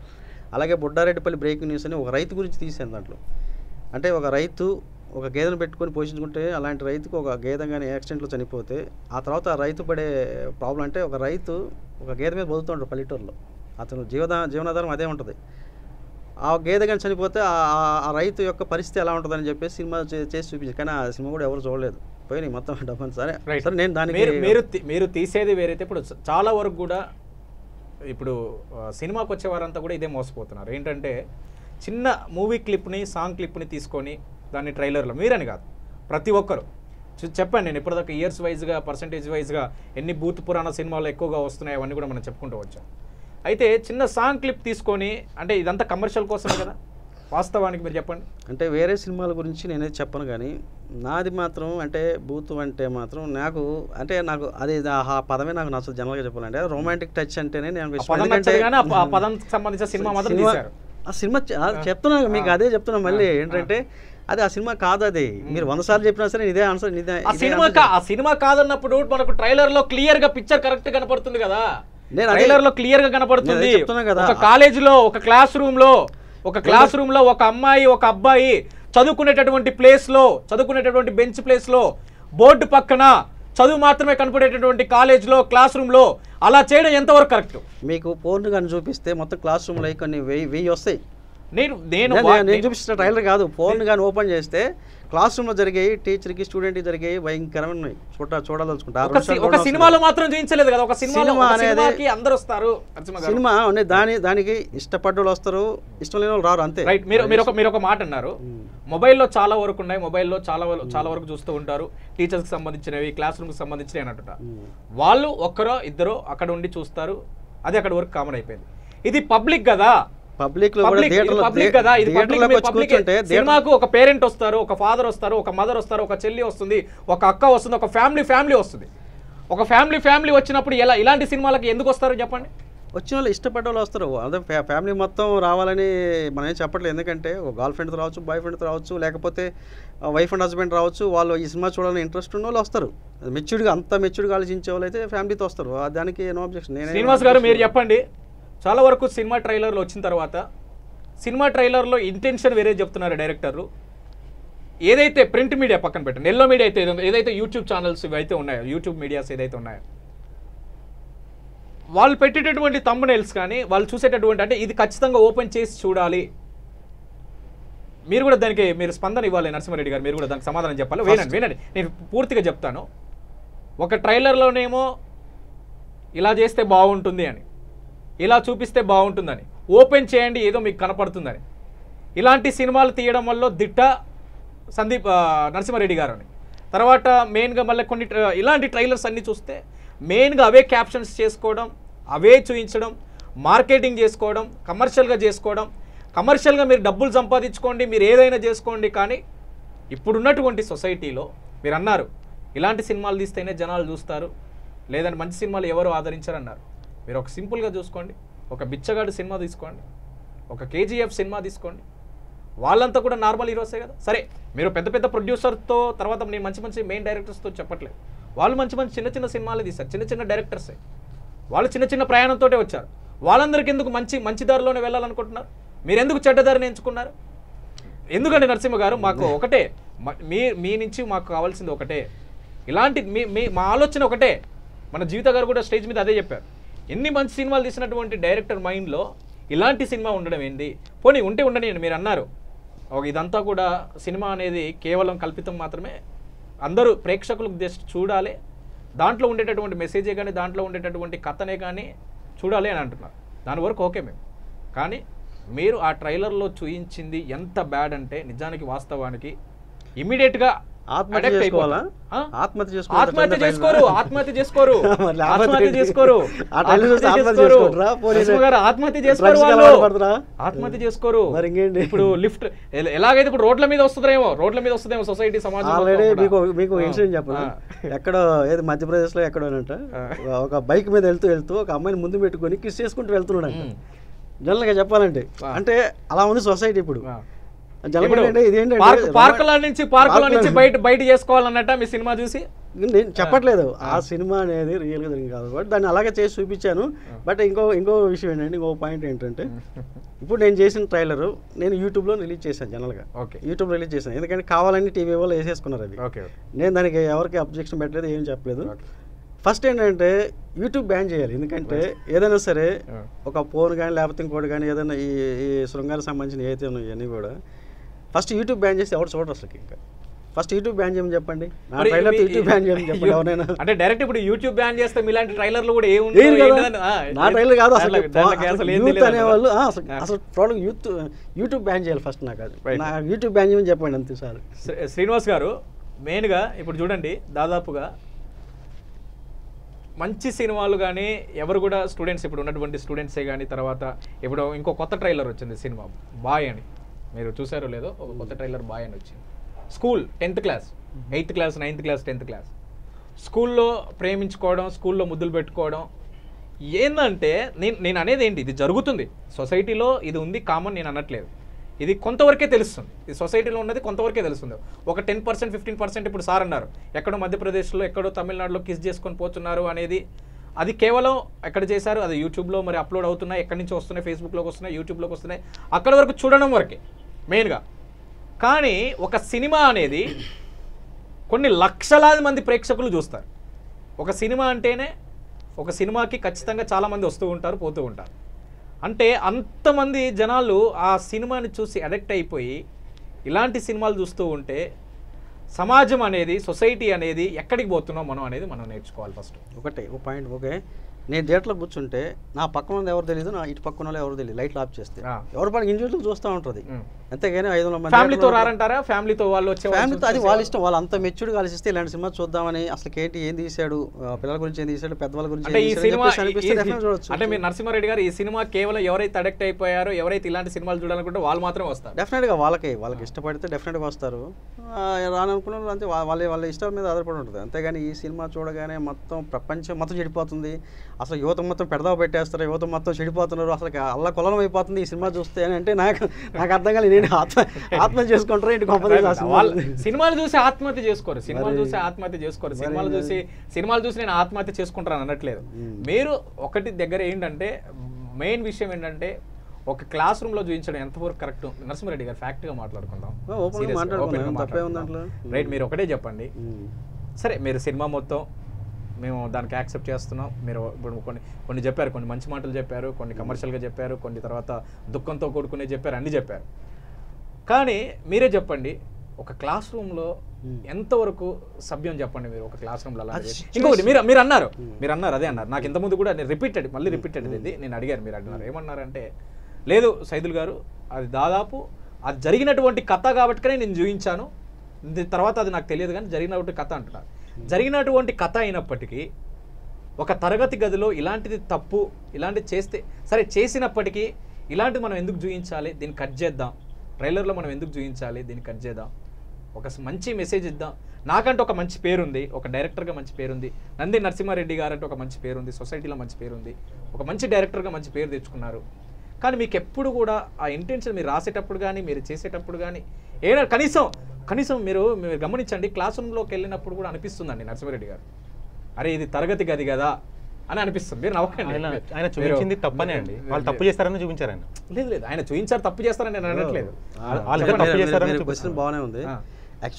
అలాగే బుడ్డారెడ్డిపల్లి బ్రేకింగ్ న్యూస్ అని ఒక రైతు గురించి తీశాను. దాంట్లో అంటే ఒక రైతు ఒక గేదెను పెట్టుకొని పోషించుకుంటే, అలాంటి రైతుకు ఒక గేదె కానీ యాక్సిడెంట్లో చనిపోతే ఆ తర్వాత ఆ రైతు పడే ప్రాబ్లం అంటే, ఒక రైతు ఒక గేదె మీద బతుకుతుంటాడు పల్లెటూరులో, అతను జీవనాధారం అదే ఉంటుంది. ఆ గేదె కానీ చనిపోతే ఆ రైతు యొక్క పరిస్థితి ఎలా ఉంటుందని చెప్పేసి సినిమా చేసి చూపించారు. కానీ ఆ సినిమా కూడా ఎవరు చూడలేదు, పోయినాయి మొత్తం డబ్బు. సరే నేను దానికి మీరు తీసేది వేరైతే, ఇప్పుడు చాలా వరకు కూడా ఇప్పుడు సినిమాకి వచ్చే వారంతా కూడా ఇదే మోసపోతున్నారు. ఏంటంటే చిన్న మూవీ క్లిప్ని, సాంగ్ క్లిప్ని తీసుకొని దాన్ని ట్రైలర్లో, మీరని కాదు ప్రతి ఒక్కరు చెప్పండి. నేను ఇప్పటిదాకా ఇయర్స్ వైజ్గా, పర్సంటేజ్ వైజ్గా ఎన్ని బూత్ పురాణ సినిమాలు ఎక్కువగా వస్తున్నాయి అవన్నీ కూడా మనం చెప్పుకుంటూ వచ్చాం. అయితే చిన్న సాంగ్ క్లిప్ తీసుకొని, అంటే ఇదంతా కమర్షియల్ కోసమే కదా, వాస్తవానికి మీరు చెప్పండి. అంటే వేరే సినిమాల గురించి నేనేది చెప్పను, కానీ నాది మాత్రం అంటే బూతు అంటే మాత్రం నాకు అది ఆ పదమే నాకు నచ్చదు. జనరల్గా చెప్పాలంటే రొమాంటిక్ టచ్ అంటేనే నేను ఆ పదం సంబంధించిన సినిమా మాత్రం తీశారు. ఆ సినిమా చెప్తున్నాను మీకు, అదే చెప్తున్నా మళ్ళీ ఏంటంటే అది ఆ సినిమా కాదు. అది మీరు 100 సార్లు చెప్పినా సరే ఇదే ఆన్సర్. ఆ సినిమా కాదన్నప్పుడు మనకు ట్రైలర్ లో క్లియర్ గా పిక్చర్ కరెక్ట్ కనపడుతుంది కదా. ట్రైలర్ లో క్లియర్ గా కనపడుతుంది. ఒక కాలేజీలో ఒక క్లాస్ రూమ్ లో ఒక అమ్మాయి ఒక అబ్బాయి చదువుకునేటటువంటి ప్లేస్ లో, చదువుకునేటటువంటి బెంచ్ ప్లేస్ లో, బోర్డు పక్కన చదువు మాత్రమే కనపడేటటువంటి కాలేజ్ లో క్లాస్ రూమ్ లో అలా చేయడం ఎంతవరకు కరెక్ట్? మీకు ఫోన్ కానీ చూపిస్తే మొత్తం క్లాస్ రూమ్ లో కొన్ని 1000 వస్తాయి. నేను చూపిస్తున్న ట్రైలర్ కాదు, ఫోన్ కానీ ఓపెన్ చేస్తే క్లాస్ రూమ్ లో జరిగాయి, టీచర్కి స్టూడెంట్ జరిగాయి, భయంకరమైన చూడదలుచుకుంటారు. ఒక సినిమాలో మాత్రం చూపించలేదు కదా. ఒక సినిమాకి అందరూ వస్తారు. సినిమా దానికి ఇష్టపడ్డ వస్తారు, ఇష్టం లేని వాళ్ళు రారు, అంతే. రైట్. మీరు ఒక మాట అన్నారు, మొబైల్లో చాలా వరకు ఉన్నాయి, మొబైల్లో చాలా వరకు చూస్తూ ఉంటారు, టీచర్స్కి సంబంధించినవి, క్లాస్ రూమ్కి సంబంధించినవి అని అంటున్నారు. వాళ్ళు ఒక్కరో ఇద్దరో అక్కడ ఉండి చూస్తారు, అది అక్కడ వరకు కామన్ అయిపోయింది. ఇది పబ్లిక్ కదా, సినిమాకు ఒక పేరెంట్ వస్తారు, ఒక ఫాదర్ వస్తారు, ఒక మదర్ వస్తారు, ఒక చెల్లి వస్తుంది, ఒక అక్క వస్తుంది, ఒక ఫ్యామిలీ వస్తుంది. ఒక ఫ్యామిలీ వచ్చినప్పుడు ఇలాంటి సినిమాలకు ఎందుకు వస్తారు చెప్పండి? వచ్చిన వాళ్ళు ఇష్టపడ్డ వాళ్ళు వస్తారు. అదే ఫ్యామిలీ మొత్తం రావాలని మనం ఏం చెప్పట్లేదు. ఎందుకంటే ఒక గర్ల్ ఫ్రెండ్తో రావచ్చు, బాయ్ ఫ్రెండ్తో రావచ్చు, లేకపోతే వైఫ్ అండ్ హస్బెండ్ రావచ్చు. వాళ్ళు ఈ సినిమా చూడాలని ఇంట్రెస్ట్ ఉన్న వాళ్ళు వస్తారు. అంత మెచ్యూర్డ్గా ఆలోచించే వాళ్ళు అయితే ఫ్యామిలీతో వస్తారు. దానికి నో అబ్జెక్షన్. శ్రీనివాస్ గారు మీరు చెప్పండి, చాలా వరకు సినిమా ట్రైలర్లు వచ్చిన తర్వాత సినిమా ట్రైలర్లో ఇంటెన్షన్ వేరే చెప్తున్నారు డైరెక్టర్లు. ఏదైతే ప్రింట్ మీడియా పక్కన పెట్టండి, ఎల్లో మీడియా అయితే ఏదైతే యూట్యూబ్ ఛానల్స్ ఇవైతే ఉన్నాయో, యూట్యూబ్ మీడియాస్ ఏదైతే ఉన్నాయో, వాళ్ళు పెట్టేటటువంటి థంబ్నెయిల్స్ కానీ వాళ్ళు చూసేటటువంటి అంటే ఇది ఖచ్చితంగా ఓపెన్ చేసి చూడాలి. మీరు కూడా దానికి మీరు స్పందన ఇవ్వాలి నరసింహారెడ్డి గారు, మీరు కూడా దానికి సమాధానం చెప్పాలి. వినండి నేను పూర్తిగా చెప్తాను. ఒక ట్రైలర్లోనేమో ఇలా చేస్తే బాగుంటుంది అని, ఇలా చూపిస్తే బాగుంటుందని, ఓపెన్ చేయండి ఏదో మీకు కనపడుతుందని. ఇలాంటి సినిమాలు తీయడం వల్ల దిట్ట నరసింహారెడ్డి గారు అని. తర్వాత మెయిన్గా మళ్ళీ కొన్ని ఇలాంటి ట్రైలర్స్ అన్నీ చూస్తే మెయిన్గా అవే క్యాప్షన్స్ చేసుకోవడం, అవే చూపించడం, మార్కెటింగ్ చేసుకోవడం, కమర్షియల్గా చేసుకోవడం. కమర్షియల్గా మీరు డబ్బులు సంపాదించుకోండి, మీరు ఏదైనా చేసుకోండి. కానీ ఇప్పుడున్నటువంటి సొసైటీలో మీరు అన్నారు ఇలాంటి సినిమాలు తీస్తేనే జనాలు చూస్తారు, లేదంటే మంచి సినిమాలు ఎవరు ఆదరించారన్నారు. మీరు ఒక సింపుల్గా చూసుకోండి, ఒక బిచ్చగాడు సినిమా తీసుకోండి, ఒక KGF సినిమా తీసుకోండి, వాళ్ళంతా కూడా నార్మల్ హీరోసే కదా. సరే మీరు పెద్ద ప్రొడ్యూసర్తో తర్వాత నేను మంచి మెయిన్ డైరెక్టర్స్తో చెప్పట్లేదు, వాళ్ళు మంచి చిన్న సినిమాలు తీస్తారు, చిన్న డైరెక్టర్సే, వాళ్ళు చిన్న ప్రయాణంతో వచ్చారు. వాళ్ళందరికీ ఎందుకు మంచి దారిలోనే వెళ్ళాలనుకుంటున్నారు? మీరు ఎందుకు చెడ్డదారిని ఎంచుకున్నారు? ఎందుకంటే నరసింహ గారు మాకు ఒకటే, మీ నుంచి మాకు కావాల్సింది ఒకటే, ఇలాంటి మా ఆలోచన ఒకటే. మన జీవిత గారు కూడా స్టేజ్ మీద అదే చెప్పారు, ఎన్ని మంచి సినిమాలు తీసినటువంటి డైరెక్టర్ మైండ్లో ఇలాంటి సినిమా ఉండడం ఏంటి? పోనీ ఉంటే ఉండని మీరు అన్నారు. ఇదంతా కూడా సినిమా అనేది కేవలం కల్పితం మాత్రమే, అందరూ ప్రేక్షకులకు జస్ట్ చూడాలి, దాంట్లో ఉండేటటువంటి మెసేజే కానీ దాంట్లో ఉండేటటువంటి కథనే కానీ చూడాలి అని అంటున్నారు. దాని వరకు ఓకే మేము. కానీ మీరు ఆ ట్రైలర్లో చూయించింది ఎంత బ్యాడ్ అంటే నిజానికి వాస్తవానికి ఇమీడియట్గా ఆత్మహత్య చేసుకోరు. ఇప్పుడు లిఫ్ట్ ఎలాగైతే ఇప్పుడు రోడ్ల మీద వస్తుందేమో సొసైటీ సమాజం. మీకు ఇన్సిడెంట్ చెప్పాలి, ఎక్కడో ఏది మధ్యప్రదేశ్ లో ఎక్కడోనంట ఒక బైక్ మీద వెళ్తూ ఒక అమ్మాయిని ముందు పెట్టుకొని కిస్ చేసుకుంటూ వెళ్తున్నాడు. జనరల్ గా చెప్పాలంటే అంటే అలా ఉంది సొసైటీ ఇప్పుడు. పార్కుల నుంచి బయట చేసుకోవాలన్నట్ట మీ సినిమా చూసి నేను చెప్పట్లేదు, ఆ సినిమా అనేది రియల్ గా జరిగింది కాదు, బట్ దాన్ని అలాగే చేసి చూపించాను. బట్ ఇంకో విషయం ఏంటంటే, ఇంకో పాయింట్ ఏంటంటే, ఇప్పుడు నేను చేసిన ట్రైలర్ నేను యూట్యూబ్లో రిలీజ్ చేశాను. జనరల్గా యూట్యూబ్ రిలీజ్ చేశాను, ఎందుకంటే కావాలని టీవీ వాళ్ళు వేసేసుకున్నారు అది. నేను దానికి ఎవరికి అబ్జెక్షన్ పెట్టలేదు, ఏం చెప్పలేదు. ఫస్ట్ ఏంటంటే యూట్యూబ్ బ్యాన్ చేయాలి, ఎందుకంటే ఏదైనా సరే ఒక ఫోన్ కానీ లేకపోతే ఇంకోటి కానీ ఏదైనా ఈ శృంగానికి సంబంధించిన ఏదైతే ఉన్నాయో ఇవన్నీ కూడా ఫస్ట్ యూట్యూబ్ బ్యాన్ చేసి ఎవరు చూడరు అసలు. ఇంకా ఫస్ట్ యూట్యూబ్ బ్యాన్ చేయమని చెప్పండి, నా ట్రైలర్ యూట్యూబ్ బ్యాన్ చేయమని చెప్పండి ఎవరైనా. అంటే డైరెక్ట్ ఇప్పుడు యూట్యూబ్ బ్యాన్ చేస్తే ఇలాంటి ట్రైలర్లు కూడా నా ట్రైలర్ కాదు అసలు. యూత్ అనేవాళ్ళు అసలు ప్రోడక్ట్ యూట్యూబ్ బ్యాన్ చేయాలి ఫస్ట్. నాకు అది నా యూట్యూబ్ బ్యాన్ చేయమని చెప్పండి అంతే సార్. శ్రీనివాస్ గారు మెయిన్గా ఇప్పుడు చూడండి, దాదాపుగా మంచి సినిమాలు కానీ ఎవరు కూడా స్టూడెంట్స్ ఇప్పుడు ఉన్నటువంటి స్టూడెంట్సే కానీ, తర్వాత ఇప్పుడు ఇంకో కొత్త ట్రైలర్ వచ్చింది సినిమా బాయ్ అని, మీరు చూసారో లేదో ఒక కొత్త ట్రైలర్ బాయ్ అని వచ్చింది. School 10th class, 8th class, 9th class, 10th class, స్కూల్లో ప్రేమించుకోవడం, స్కూల్లో ముద్దులు పెట్టుకోవడం. ఏంటంటే నేను అనేది ఏంటి, ఇది జరుగుతుంది సొసైటీలో, ఇది ఉంది కామన్, నేను అనట్లేదు. ఇది కొంతవరకే తెలుస్తుంది, ఇది సొసైటీలో ఉన్నది కొంతవరకే తెలుస్తుంది. ఒక 10%, 15% ఇప్పుడు సార్ అన్నారు ఎక్కడో మధ్యప్రదేశ్లో, ఎక్కడో తమిళనాడులో కిస్ చేసుకొని పోతున్నారు అనేది, అది కేవలం ఎక్కడ చేశారు, అది యూట్యూబ్లో మరి అప్లోడ్ అవుతున్నాయి, ఎక్కడి నుంచి వస్తున్నాయి, ఫేస్బుక్లోకి వస్తున్నాయి, యూట్యూబ్లోకి వస్తున్నాయి, అక్కడ వరకు చూడడం వరకే మెయిన్గా. కానీ ఒక సినిమా అనేది కొన్ని లక్షలాది మంది ప్రేక్షకులు చూస్తారు. ఒక సినిమా అంటేనే, ఒక సినిమాకి ఖచ్చితంగా చాలామంది వస్తూ ఉంటారు, పోతూ ఉంటారు. అంటే అంతమంది జనాలు ఆ సినిమాని చూసి అడిక్ట్ అయిపోయి ఇలాంటి సినిమాలు చూస్తూ ఉంటే సమాజం అనేది, సొసైటీ అనేది ఎక్కడికి పోతున్నాం మనం అనేది మనం నేర్చుకోవాలి ఫస్ట్. ఒకటే ఒక పాయింట్. ఓకే, నేను థియేటర్లో కూర్చుంటే నా పక్కన ఉంది ఎవరు తెలియదు, నా ఇటు పక్కన వాళ్ళు ఎవరు తెలియదు, లైట్లు ఆఫ్ చేస్తే ఎవరు పని ఇండివిజువల్ చూస్తూ ఉంటుంది. అంతేగాని 500 మంది ఫ్యామిలీతో రారంటారా, ఫ్యామిలీతో వాళ్ళు వచ్చే ఫ్యామిలీతో అది వాళ్ళ ఇష్టం, వాళ్ళు అంత మెచ్యూర్డ్గా ఆలోచిస్తే ఇలాంటి సినిమా చూద్దామని, అసలు ఏంటి ఏం తీశాడు, పిల్లల గురించి ఏం తీశాడు, పెద్దవాళ్ళ గురించి అంటే ఈ సినిమా చూడొచ్చు. అంటే మీరు నరసింహారెడ్డి గారు ఈ సినిమా కేవలం ఎవరైతే అడిక్ట్ అయిపోయారో, ఎవరైతే ఇలాంటి సినిమాలు చూడాలనుకుంటే వాళ్ళు మాత్రం వస్తారు. డెఫినెట్గా వాళ్ళకి ఇష్టపడితే డెఫినెట్గా వస్తారు, రాననుకున్న అంతే వాళ్ళ ఇష్టం మీద ఆధారపడి ఉంటుంది. అంతేగాని ఈ సినిమా చూడగానే మొత్తం ప్రపంచం మొత్తం చెడిపోతుంది, అసలు యువత మొత్తం పెడదావ పెట్టేస్తారు, యువత మొత్తం చెడిపోతున్నారు, అసలు అల్ల కొలం అయిపోతుంది ఈ సినిమా చూస్తే అని అంటే నాకు అర్థం కాలేదు. నేను ఆత్మహత్య చేసుకుంటారు ఏంటి సినిమాలు చూసి ఆత్మహత్య చేసుకోరు, సినిమాలు చూసి ఆత్మహత్య చేసుకోరు, సినిమాలు చూసి నేను ఆత్మహత్య చేసుకుంటాను అనట్లేదు. మీరు ఒకటి దగ్గర ఏంటంటే మెయిన్ విషయం ఏంటంటే ఒక క్లాస్ రూమ్ లో చూపించడం ఎంతవరకు కరెక్ట్. నరసింహారెడ్డి గారు ఫ్యాక్ట్ గా మాట్లాడుకుందాం, రైట్? మీరు ఒకటే చెప్పండి. సరే, మీరు సినిమా మొత్తం మేము దానికి యాక్సెప్ట్ చేస్తున్నాం. మీరు ఇప్పుడు కొన్ని చెప్పారు, కొన్ని మంచి మాటలు చెప్పారు, కొన్ని కమర్షియల్గా చెప్పారు, కొన్ని తర్వాత దుఃఖంతో కూడుకునే చెప్పారు, అన్నీ చెప్పారు. కానీ మీరే చెప్పండి, ఒక క్లాస్ రూమ్లో ఎంతవరకు సభ్యం చెప్పండి మీరు ఒక క్లాస్ రూమ్లో. అలాగే ఇంకొకటి మీరు అన్నారు అదే అన్నారు నాకు ఇంతకుముందు కూడా, నేను మళ్ళీ రిపీటెడ్ ఇది నేను అడిగాను, మీరు అడిగినారు ఏమన్నారంటే, లేదు సైదుల్ గారు అది దాదాపు అది జరిగినటువంటి కథ కాబట్టినే నేను చూపించాను, తర్వాత అది నాకు తెలియదు కానీ జరిగినటువంటి కథ అంటున్నారు. జరిగినటువంటి కథ అయినప్పటికీ ఒక తరగతి గదిలో ఇలాంటిది తప్పు, ఇలాంటిది చేస్తే సరే, చేసినప్పటికీ ఇలాంటిది మనం ఎందుకు చూపించాలి, దీన్ని కట్ చేద్దాం, ట్రైలర్లో మనం ఎందుకు చూపించాలి, దీన్ని కట్ చేద్దాం, ఒక మంచి మెసేజ్ ఇద్దాం. నాకంటే ఒక మంచి పేరుంది, ఒక డైరెక్టర్గా మంచి పేరుంది, నంది నరసింహారెడ్డి గారు అంటే ఒక మంచి పేరుంది, సొసైటీలో మంచి పేరుంది, ఒక మంచి డైరెక్టర్గా మంచి పేరు తెచ్చుకున్నారు. కానీ మీకు ఎప్పుడు కూడా ఆ ఇంటెన్షన్ మీరు రాసేటప్పుడు కానీ మీరు చేసేటప్పుడు కానీ ఏదైనా కనీసం మీరు గమనించండి, క్లాస్ రూమ్లోకి వెళ్ళినప్పుడు కూడా అనిపిస్తుందండి నరసింహారెడ్డి గారు, అరే ఇది తరగతి గది కదా అని అనిపిస్తుంది. మీరు నవ్వకండి, ఆయన చూపించింది తప్పనే అండి, వాళ్ళు తప్పు చేస్తారని చూపించారు. ఆయన లేదు ఆయన చూపించారు, తప్పు చేస్తారని నేను అనట్లేదు. బాగానే ఉంది.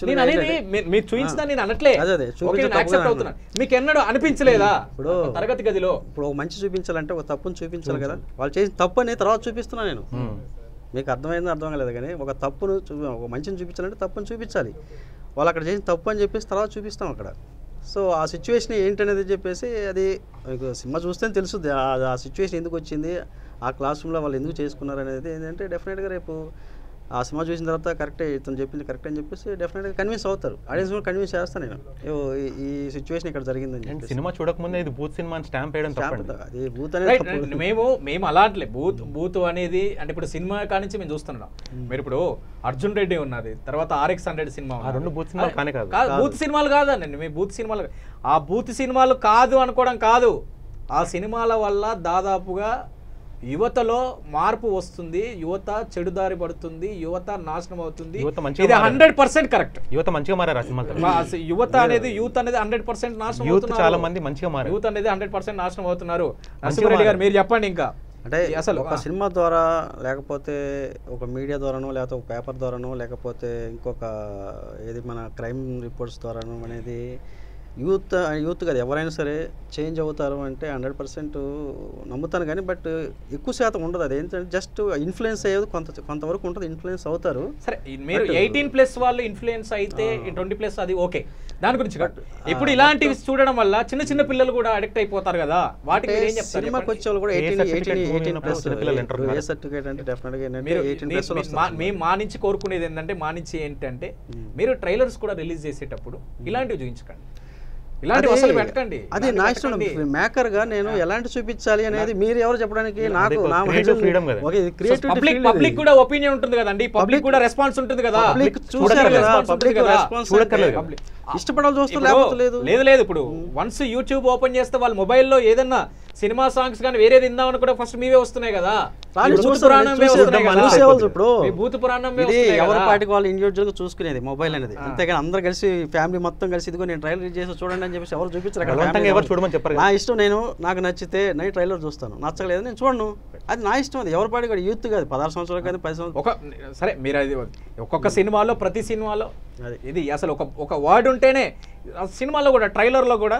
నేను అనేది మీరు చూపించిన నేను అనట్లే, యాక్సెప్ట్ అవుతున్నాను. మీకు ఎన్నడూ అనిపించలేదా ఇప్పుడు తరగతి గదిలో ఇప్పుడు ఒక మంచి చూపించాలంటే ఒక తప్పును చూపించాలి కదా, వాళ్ళు చేసిన తప్పు అనేది తర్వాత చూపిస్తున్నా నేను. మీకు అర్థమైందో అర్థం కాలేదు కానీ ఒక తప్పును ఒక మంచిని చూపించాలంటే తప్పును చూపించాలి. వాళ్ళు అక్కడ చేసిన తప్పు అని చెప్పేసి తర్వాత చూపిస్తాం అక్కడ. సో ఆ సిచ్యువేషన్ ఏంటనేది చెప్పేసి అది మీకు సినిమా చూస్తే తెలుస్తుంది ఆ సిచ్యువేషన్ ఎందుకు వచ్చింది, ఆ క్లాస్ రూమ్లో వాళ్ళు ఎందుకు చేసుకున్నారు అనేది ఏంటంటే డెఫినెట్గా రేపు ఆ సినిమా చూసిన తర్వాత కరెక్టే, ఇతను చెప్పింది కరెక్ట్ అని చెప్పేసి డెఫినెట్గా కన్విన్స్ అవుతారు. ఆడియన్స్ కూడా కన్విన్స్ చేస్తాను నేను, ఈ సిచ్యువేషన్ ఇక్కడ జరిగిందని. సినిమా చూడకముందే ఇది బూత్ సినిమా స్టాంప్ వేయడం అది బూత్ అనేది మేము అలా అంటలే. బూత్ అనేది అంటే ఇప్పుడు సినిమా కానించి మేము చూస్తున్నాం. మీరు ఇప్పుడు అర్జున్ రెడ్డి ఉన్నది, తర్వాత RX100 సినిమా, బూత్ సినిమాలు కానే కాదు, బూత్ సినిమాలు కాదండి. మీ బూత్ సినిమాలు, ఆ బూత్ సినిమాలు కాదు అనుకోవడం కాదు, ఆ సినిమాల వల్ల దాదాపుగా యువతలో మార్పు వస్తుంది, యువత చెడుదారి పడుతుంది, యువత నాశనం అవుతుంది. ఇది 100% కరెక్ట్. యువత మంచిగా మారారు ఆ సినిమా. యూత్ అనేది 100% నాశనం అవుతున్నారు. చాలా మంది మంచిగా మారారు. యూత్ అనేది 100% నాశనం అవుతున్నారు. నరసింహారెడ్డి గారు మీరు చెప్పండి. ఇంకా అంటే అసలు ఒక సినిమా ద్వారా, లేకపోతే ఒక మీడియా ద్వారానో, లేకపోతే ఒక పేపర్ ద్వారానో, లేకపోతే ఇంకొక ఏది మన క్రైమ్ రిపోర్ట్స్ ద్వారానో అనేది యూత్ కదా ఎవరైనా సరే చేంజ్ అవుతారు అంటే 100% నమ్ముతాను. కానీ బట్ ఎక్కువ శాతం ఉండదు. అది ఏంటంటే జస్ట్ ఇన్ఫ్లుయెన్స్ అయ్యేది కొంతవరకు ఉంటుంది, ఇన్ఫ్లుయెన్స్ అవుతారు. సరే, మీరు 18+ వాళ్ళు ఇన్ఫ్లుయెన్స్ అయితే 20+ అది ఓకే, దాని గురించి ఇప్పుడు ఇలాంటివి చూడడం వల్ల చిన్న పిల్లలు కూడా అడిక్ట్ అయిపోతారు కదా, వాటికి ఏం చెప్తారు? సినిమాకి వచ్చే వాళ్ళు కూడా 18+ సర్టిఫికేట్ అంటే డెఫినెట్గా మేము మా నుంచి కోరుకునేది ఏంటంటే, మీరు ట్రైలర్స్ కూడా రిలీజ్ చేసేటప్పుడు ఇలాంటివి చూపించకండి. ఇలాంటి అసలు పెట్టకండి. అది నా ఇష్టం. మేకర్ గా నేను ఎలాంటి చూపించాలి అనేది మీరు ఎవరు చెప్పడానికి, నాకు నా పబ్లిక్ కూడా ఒపీనియన్ ఉంటుంది కదండి, పబ్లిక్ కూడా రెస్పాన్స్ ఉంటుంది కదా. ఇష్టపడాలి చూస్తారు, లేకపోతే లేదు. లేదు ఇప్పుడు వన్స్ యూట్యూబ్ ఓపెన్ చేస్తే వాళ్ళ మొబైల్లో ఏదన్నా సినిమా సాంగ్స్ కానీ వేరేది విందామని కూడా ఫస్ట్ మీవే వస్తున్నాయి కదా. భూత పురాణం ఎవరి పాటికి వాళ్ళు ఇండివిజువల్ గా చూసుకునేది మొబైల్ అనేది, అంతేగాని అందరు కలిసి ఫ్యామిలీ మొత్తం కలిసి ఇదిగో నేను ట్రైలర్ చేసి చూడండి అని చెప్పేసి ఎవరు చూపించారు. నా ఇష్టం, నాకు నచ్చితే నేను ట్రైలర్ చూస్తాను, నచ్చలేదు నేను చూడను, అది నా ఇష్టం. అది ఎవరి పాటికి యూత్ కాదు, 16 సంవత్సరాలు కాదు, 10 సంవత్సరాలు. సరే మీరు అది ఒక్కొక్క సినిమాలో ప్రతి సినిమాలో ఇది అసలు ఒక వర్డ్ ఉంటేనే సినిమాలో కూడా ట్రైలర్లో కూడా.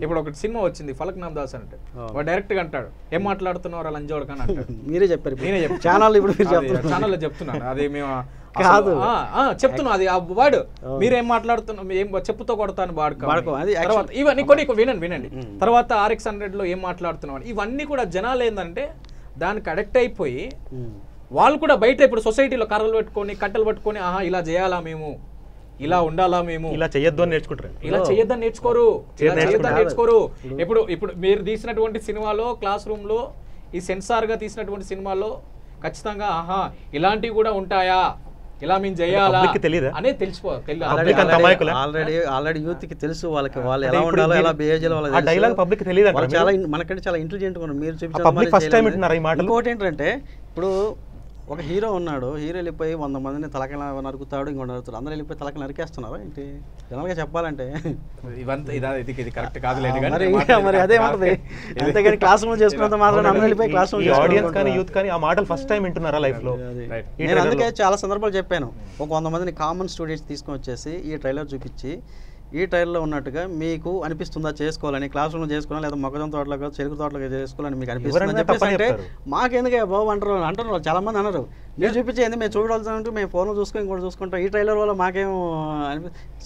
ఇప్పుడు ఒక సినిమా వచ్చింది ఫలక్నామ్ దాస్ అంటే, వాడు డైరెక్ట్ గా అంటాడు ఏం మాట్లాడుతున్నారు లంజోడు కానీ అంటాడు. మీరే చెప్పారు, నేనే చెప్పాను ఛానల్, ఇప్పుడు ఛానల్లో చెప్తున్నాను, అది మేము కాదు చెప్తున్నాం, అది ఆ వర్డ్ మీరేం మాట్లాడుతున్నాం, ఏం చెప్పుతో కొడతాను వాడుకో. ఇవన్నీ కొన్ని వినండి. తర్వాత RX100 లో ఏం మాట్లాడుతున్నాం, ఇవన్నీ కూడా జనాలు ఏంటంటే దానికి అడిక్ట్ అయిపోయి వాళ్ళు కూడా బయట ఇప్పుడు సొసైటీలో కర్రలు పెట్టుకొని కట్టెలు పట్టుకొని ఆహా ఇలా చేయాలా మేము, ఇలా ఉండాలా మేము, ఇలా చేయొద్దు అని నేర్చుకుంటారు. ఇలా చేయొద్దని నేర్చుకోరు. ఇప్పుడు మీరు తీసినటువంటి సినిమాలో క్లాస్ రూమ్ లో ఈ సెన్సార్ గా తీసినటువంటి సినిమాలో ఖచ్చితంగా ఆహా ఇలాంటివి కూడా ఉంటాయా, ఇలా మేము చేయాలా అనేది తెలిసిపోవాలి. ఆల్రెడీ యూత్ కి తెలుసు, వాళ్ళకి వాళ్ళు ఎలా ఉండాలో ఎలా బిహేవ్ చేయాలో పబ్లిక్ తెలియదు. చాలా మనకంటే చాలా ఇంటెలిజెంట్ గా మీరు చూపించారు. ఇంకోటి ఏంటంటే ఇప్పుడు ఒక హీరో ఉన్నాడు, హీరో వెళ్ళిపోయి 100 మందిని తలకలా నరుకుతాడు, ఇంకో నరుకుతాడు, అందరూ వెళ్ళిపోయి తలకలు నరికేస్తున్నారా ఏంటి? జనరల్గా చెప్పాలంటే ఇది కరెక్ట్ కాదు. మరి అదే ఉంటుంది, అంతేగాని క్లాస్ రూమ్ చేసుకున్నంత మాత్రం అందరూ వెళ్ళిపోయి క్లాస్ రూమ్ ఆడియన్స్ కానీ యూత్ కానీ ఆ మాటలు ఫస్ట్ టైం వింటున్నారా లైఫ్ లో? నేను అందుకే చాలా సందర్భాలు చెప్పాను, ఒక 100 మందిని కామన్ స్టూడెంట్స్ తీసుకొని వచ్చేసి ఈ ట్రైలర్ చూపించి ఈ ట్రైలర్లో ఉన్నట్టుగా మీకు అనిపిస్తుందా చేసుకోవాలని, క్లాస్ రూమ్లో చేసుకోవాలని, లేదా మొక్కజొన్న తోటలో చెరుకు తోటలో చేసుకోవాలని మీకు అనిపిస్తుంది చెప్పేసి మాకెందుకే బాబు అంటారు చాలా మంది అన్నారు. మీరు చూపించేది మేము చూడాల్సి ఉంటే మేము ఫోన్లో చూసుకొని ఇంకోటి చూసుకుంటాం. ఈ ట్రైలర్ వల్ల మాకేం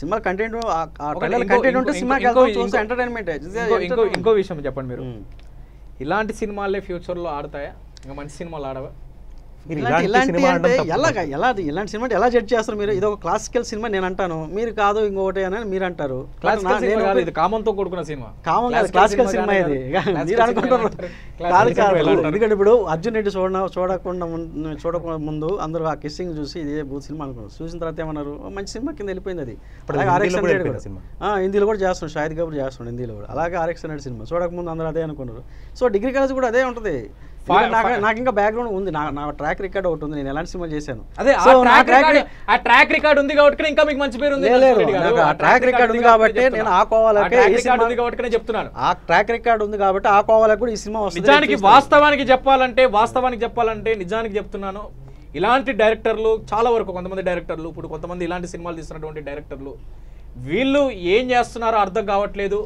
సినిమా కంటెంట్ కంటెంట్ ఉంటే సినిమాకి చూస్తే ఎంటర్టైన్మెంట్. ఇంకో విషయం చెప్పండి, మీరు ఇలాంటి సినిమాలే ఫ్యూచర్లో ఆడతాయా? ఇంకా మంచి సినిమాలు ఆడవా? ఇలాంటి సినిమా ఎలా జడ్జ్ చేస్తారు మీరు? ఇది ఒక క్లాసికల్ సినిమా నేను అంటాను, మీరు కాదు ఇంకొకటి అని మీరు అంటారు. కామన్ తో కూడుకున్న సినిమా, క్లాసికల్ సినిమా ఇది మీరు అనుకుంటారు. ఎందుకంటే ఇప్పుడు అర్జున్ రెడ్డి చూడక ముందు అందరూ ఆ కిస్సింగ్ చూసి ఇది భూత్ సినిమా అనుకున్నారు, చూసిన తర్వాత ఏమన్నారు మంచి సినిమా కింద వెళ్ళిపోయింది. అది హిందీలో కూడా చేస్తున్నాడు, షాహిద్ కపూర్ చేస్తున్నాడు హిందీలో కూడా. అలాగే RX100 సినిమా చూడక ముందు అందరూ అదే అనుకున్నారు. సో డిగ్రీ కాలేజ్ కూడా అదే ఉంటుంది. నాకు ఇంకా బ్యాక్గ్రౌండ్ ఉంది, నా ట్రాక్ రికార్డ్ ఒకటి ఉంది, నేను ఎలాంటి సినిమా చేశాను. ఆ ట్రాక్ రికార్డ్ ఉంది కాబట్టి ఇంకా మీకు మంచి పేరు ఉంది. ఆ ట్రాక్ రికార్డ్ ఉంది కాబట్టి నేను ఆ కోవాలకే చెప్తున్నాను, ఆ ట్రాక్ రికార్డ్ ఉంది కాబట్టి ఆ కోవాలకు కూడా ఈ సినిమా వస్తుంది. నిజానికి వాస్తవానికి చెప్పాలంటే నిజానికి చెప్తున్నాను, ఇలాంటి డైరెక్టర్లు చాలా వరకు కొంతమంది డైరెక్టర్లు, ఇప్పుడు కొంతమంది ఇలాంటి సినిమాలు తీస్తున్నటువంటి డైరెక్టర్లు, వీళ్ళు ఏం చేస్తున్నారో అర్థం కావట్లేదు.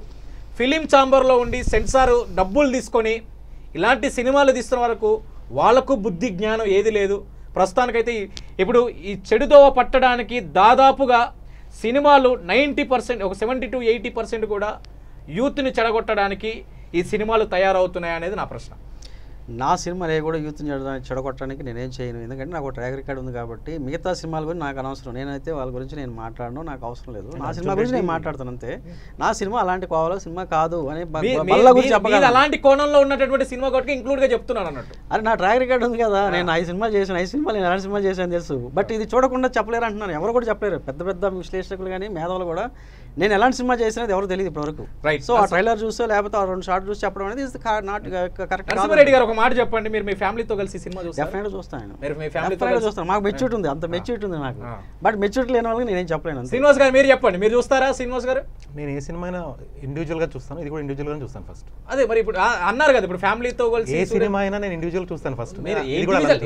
ఫిలిం ఛాంబర్లో ఉండి సెన్సార్ డబ్బులు తీసుకొని ఇలాంటి సినిమాలు తీస్తున్న వరకు వాళ్ళకు బుద్ధి జ్ఞానం ఏది లేదు. ప్రస్తుతానికైతే ఇప్పుడు ఈ చెడుదోవ పట్టడానికి దాదాపుగా సినిమాలు 90%, ఒక 70 to 80% కూడా యూత్ని చెడగొట్టడానికి ఈ సినిమాలు తయారవుతున్నాయి అనేది నా ప్రశ్న. నా సినిమాలు ఏ కూడా యూత్ని చెడగొట్టడానికి నేనేం చేయను, ఎందుకంటే నాకు ట్రాక్ రికార్డ్ ఉంది కాబట్టి. మిగతా సినిమాల గురించి నాకు అనవసరం, నేనైతే వాళ్ళ గురించి నేను మాట్లాడను, నాకు అవసరం లేదు. నా సినిమా గురించి నేను మాట్లాడతాను అంతే. నా సినిమా అలాంటి కావాలో సినిమా కాదు అని అలాంటి కోణంలో ఉన్నటువంటి సినిమా కూడా ఇంక్లూడ్ గా చెప్తున్నాను అన్నట్టు. అరే నా ట్రాక్ రికార్డ్ ఉంది కదా, నేను 5 సినిమాలు చేశాను, 5 సినిమాలు నేను ఎలాంటి సినిమాలు చేశాను తెలుసు. బట్ ఇది చూడకుండా చెప్పలేరు అంటున్నాను, ఎవరు కూడా చెప్పలేరు. పెద్ద పెద్ద విశ్లేషకులు కానీ మేధావులు కూడా నేను ఎలాంటి సినిమా చేసినది ఎవరు తెలియదు ఇప్పటివరకు. సో ఆ ట్రైలర్ చూసో లేకపోతే 2 షార్ట్ చూసి చెప్పడం అనేది నాట్ కరెక్ట్. నరసింహారెడ్డి గారు ఒక మాట చెప్పండి, మీరు మీ ఫ్యామిలీతో కలిసి సినిమా డెఫినెట్గా చూస్తాను. మాకు మెచ్యూరిటీ ఉంది, అంత మెచ్యూరిటీ ఉంది నాకు. బట్ మెచ్యూరిటీ లేని వాళ్ళకి నేనేం చెప్పలేను. శ్రీనివాస్ గారు మీరు చెప్పండి, మీరు చూస్తారా? శ్రీనివాస్ గారు నేను ఏ సినిమా అయినా ఇండివిజువల్ గా చూస్తాను, ఇది కూడా ఇండివిజువల్ గా చూస్తాను ఫస్ట్. అదే మరి ఇప్పుడు అన్నారు కదా, ఇప్పుడు ఫ్యామిలీతో కలిసి ఏ సినిమా అయినా నేను ఇండివిజువల్ చూస్తాను ఫస్ట్.